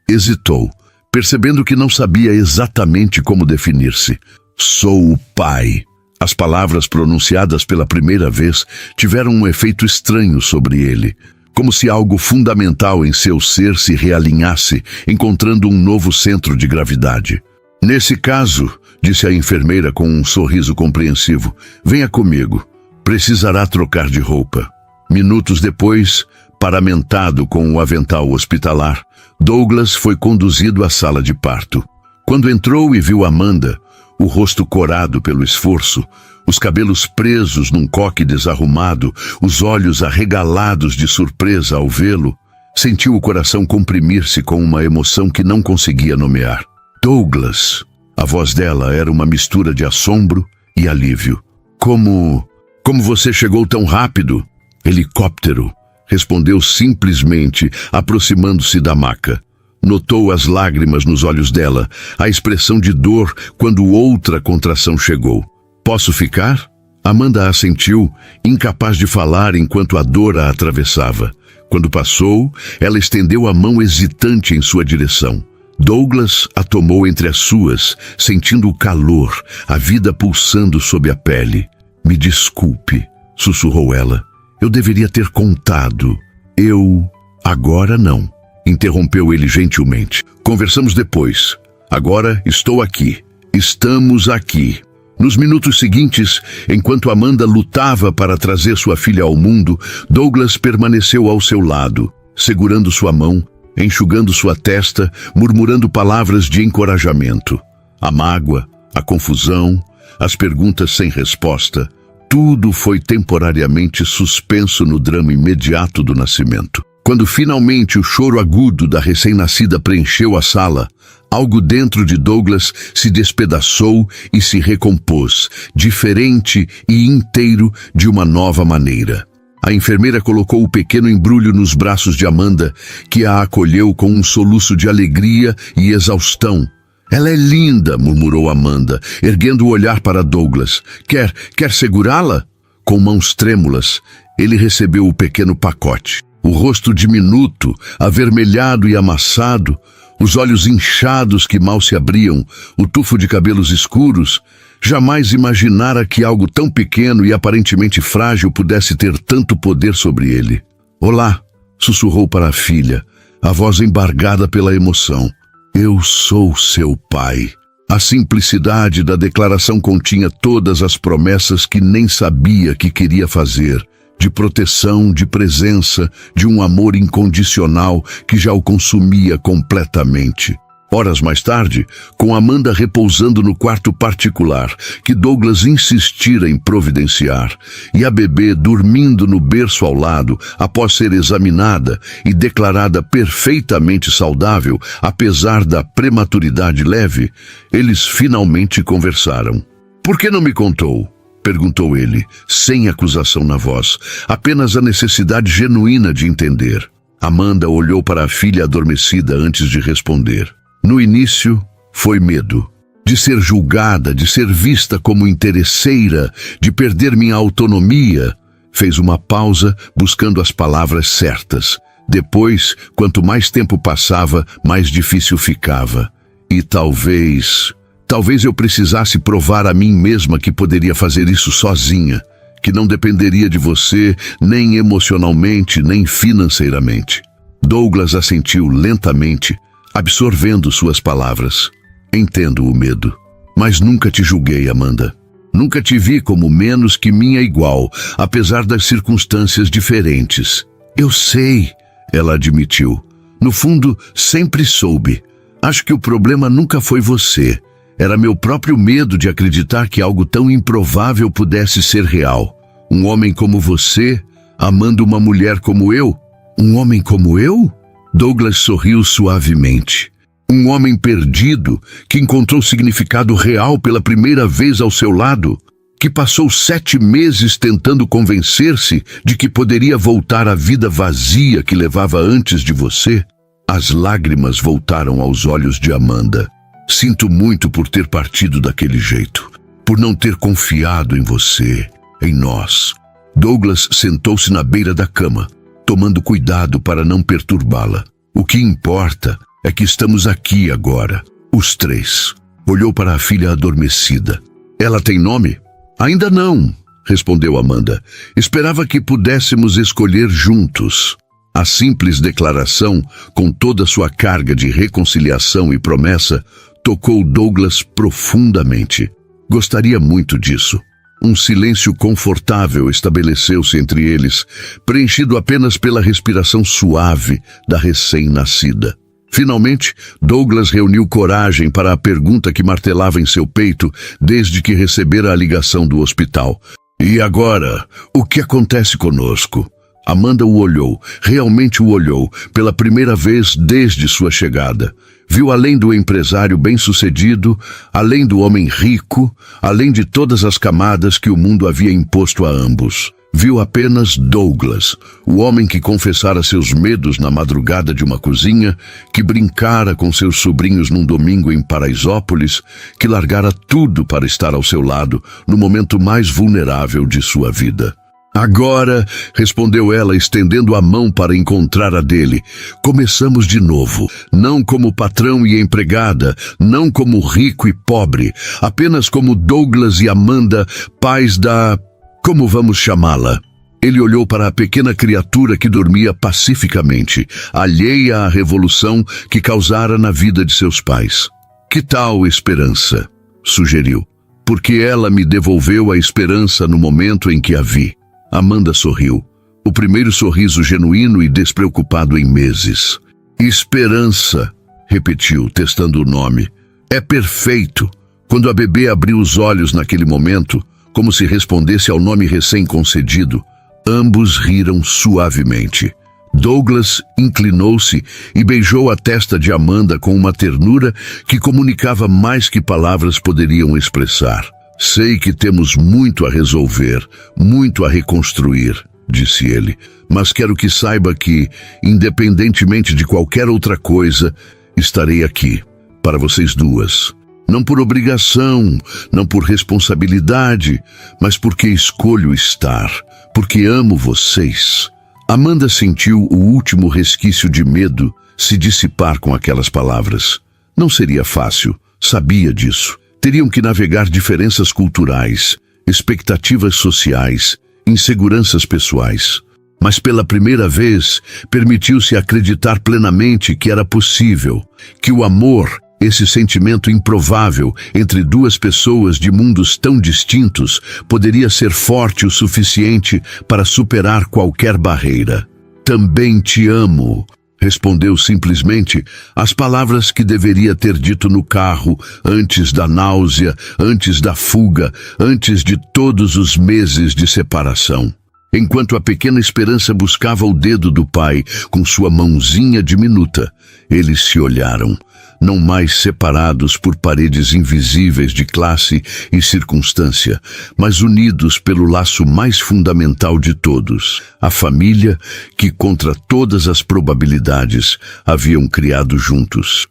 Hesitou, percebendo que não sabia exatamente como definir-se. Sou o pai. As palavras pronunciadas pela primeira vez tiveram um efeito estranho sobre ele, como se algo fundamental em seu ser se realinhasse, encontrando um novo centro de gravidade. Nesse caso, disse a enfermeira com um sorriso compreensivo, venha comigo. Precisará trocar de roupa. Minutos depois, paramentado com o avental hospitalar, Douglas foi conduzido à sala de parto. Quando entrou e viu Amanda, o rosto corado pelo esforço, os cabelos presos num coque desarrumado, os olhos arregalados de surpresa ao vê-lo, sentiu o coração comprimir-se com uma emoção que não conseguia nomear. Douglas! A voz dela era uma mistura de assombro e alívio. Como você chegou tão rápido? Helicóptero, respondeu simplesmente, aproximando-se da maca. Notou as lágrimas nos olhos dela, a expressão de dor quando outra contração chegou. Posso ficar? Amanda assentiu, incapaz de falar enquanto a dor a atravessava. Quando passou, ela estendeu a mão hesitante em sua direção. Douglas a tomou entre as suas, sentindo o calor, a vida pulsando sob a pele. Me desculpe, sussurrou ela. Eu deveria ter contado. Agora não. Interrompeu ele gentilmente. Conversamos depois. Agora estou aqui. Estamos aqui. Nos minutos seguintes, enquanto Amanda lutava para trazer sua filha ao mundo, Douglas permaneceu ao seu lado, segurando sua mão, enxugando sua testa, murmurando palavras de encorajamento. A mágoa, a confusão, as perguntas sem resposta, tudo foi temporariamente suspenso no drama imediato do nascimento. Quando finalmente o choro agudo da recém-nascida preencheu a sala, algo dentro de Douglas se despedaçou e se recompôs, diferente e inteiro de uma nova maneira. A enfermeira colocou o pequeno embrulho nos braços de Amanda, que a acolheu com um soluço de alegria e exaustão. Ela é linda, murmurou Amanda, erguendo o olhar para Douglas. Quer segurá-la? Com mãos trêmulas, ele recebeu o pequeno pacote. O rosto diminuto, avermelhado e amassado, os olhos inchados que mal se abriam, o tufo de cabelos escuros, jamais imaginara que algo tão pequeno e aparentemente frágil pudesse ter tanto poder sobre ele. Olá, sussurrou para a filha, a voz embargada pela emoção. Eu sou seu pai. A simplicidade da declaração continha todas as promessas que nem sabia que queria fazer. De proteção, de presença, de um amor incondicional que já o consumia completamente. Horas mais tarde, com Amanda repousando no quarto particular, que Douglas insistira em providenciar, e a bebê dormindo no berço ao lado, após ser examinada e declarada perfeitamente saudável, apesar da prematuridade leve, eles finalmente conversaram. "Por que não me contou?" perguntou ele, sem acusação na voz, apenas a necessidade genuína de entender. Amanda olhou para a filha adormecida antes de responder. No início, foi medo. De ser julgada, de ser vista como interesseira, de perder minha autonomia. Fez uma pausa, buscando as palavras certas. Depois, quanto mais tempo passava, mais difícil ficava. E talvez eu precisasse provar a mim mesma que poderia fazer isso sozinha, que não dependeria de você, nem emocionalmente, nem financeiramente. Douglas assentiu lentamente, absorvendo suas palavras. Entendo o medo, mas nunca te julguei, Amanda. Nunca te vi como menos que minha igual, apesar das circunstâncias diferentes. Eu sei, ela admitiu. No fundo, sempre soube. Acho que o problema nunca foi você. Era meu próprio medo de acreditar que algo tão improvável pudesse ser real. Um homem como você, amando uma mulher como eu? Um homem como eu? Douglas sorriu suavemente. Um homem perdido, que encontrou significado real pela primeira vez ao seu lado, que passou 7 meses tentando convencer-se de que poderia voltar à vida vazia que levava antes de você. As lágrimas voltaram aos olhos de Amanda. Sinto muito por ter partido daquele jeito, por não ter confiado em você, em nós. Douglas sentou-se na beira da cama, tomando cuidado para não perturbá-la. O que importa é que estamos aqui agora, os 3. Olhou para a filha adormecida. Ela tem nome? Ainda não, respondeu Amanda. Esperava que pudéssemos escolher juntos. A simples declaração, com toda sua carga de reconciliação e promessa, tocou Douglas profundamente. Gostaria muito disso. Um silêncio confortável estabeleceu-se entre eles, preenchido apenas pela respiração suave da recém-nascida. Finalmente, Douglas reuniu coragem para a pergunta que martelava em seu peito desde que recebera a ligação do hospital. E agora, o que acontece conosco? Amanda o olhou, realmente o olhou, pela primeira vez desde sua chegada. Viu além do empresário bem-sucedido, além do homem rico, além de todas as camadas que o mundo havia imposto a ambos. Viu apenas Douglas, o homem que confessara seus medos na madrugada de uma cozinha, que brincara com seus sobrinhos num domingo em Paraisópolis, que largara tudo para estar ao seu lado no momento mais vulnerável de sua vida. Agora, respondeu ela, estendendo a mão para encontrar a dele, começamos de novo, não como patrão e empregada, não como rico e pobre, apenas como Douglas e Amanda, pais da... como vamos chamá-la? Ele olhou para a pequena criatura que dormia pacificamente, alheia à revolução que causara na vida de seus pais. Que tal esperança? Sugeriu. Porque ela me devolveu a esperança no momento em que a vi. Amanda sorriu, o primeiro sorriso genuíno e despreocupado em meses. Esperança, repetiu, testando o nome. É perfeito. Quando a bebê abriu os olhos naquele momento, como se respondesse ao nome recém-concedido, ambos riram suavemente. Douglas inclinou-se e beijou a testa de Amanda com uma ternura que comunicava mais que palavras poderiam expressar. Sei que temos muito a resolver, muito a reconstruir, disse ele, mas quero que saiba que, independentemente de qualquer outra coisa, estarei aqui, para vocês duas. Não por obrigação, não por responsabilidade, mas porque escolho estar, porque amo vocês. Amanda sentiu o último resquício de medo se dissipar com aquelas palavras. Não seria fácil, sabia disso. Teriam que navegar diferenças culturais, expectativas sociais, inseguranças pessoais. Mas pela primeira vez, permitiu-se acreditar plenamente que era possível, que o amor, esse sentimento improvável entre duas pessoas de mundos tão distintos, poderia ser forte o suficiente para superar qualquer barreira. Também te amo, Respondeu simplesmente as palavras que deveria ter dito no carro, antes da náusea, antes da fuga, antes de todos os meses de separação. Enquanto a pequena Esperança buscava o dedo do pai com sua mãozinha diminuta, eles se olharam, não mais separados por paredes invisíveis de classe e circunstância, mas unidos pelo laço mais fundamental de todos, a família que, contra todas as probabilidades, haviam criado juntos.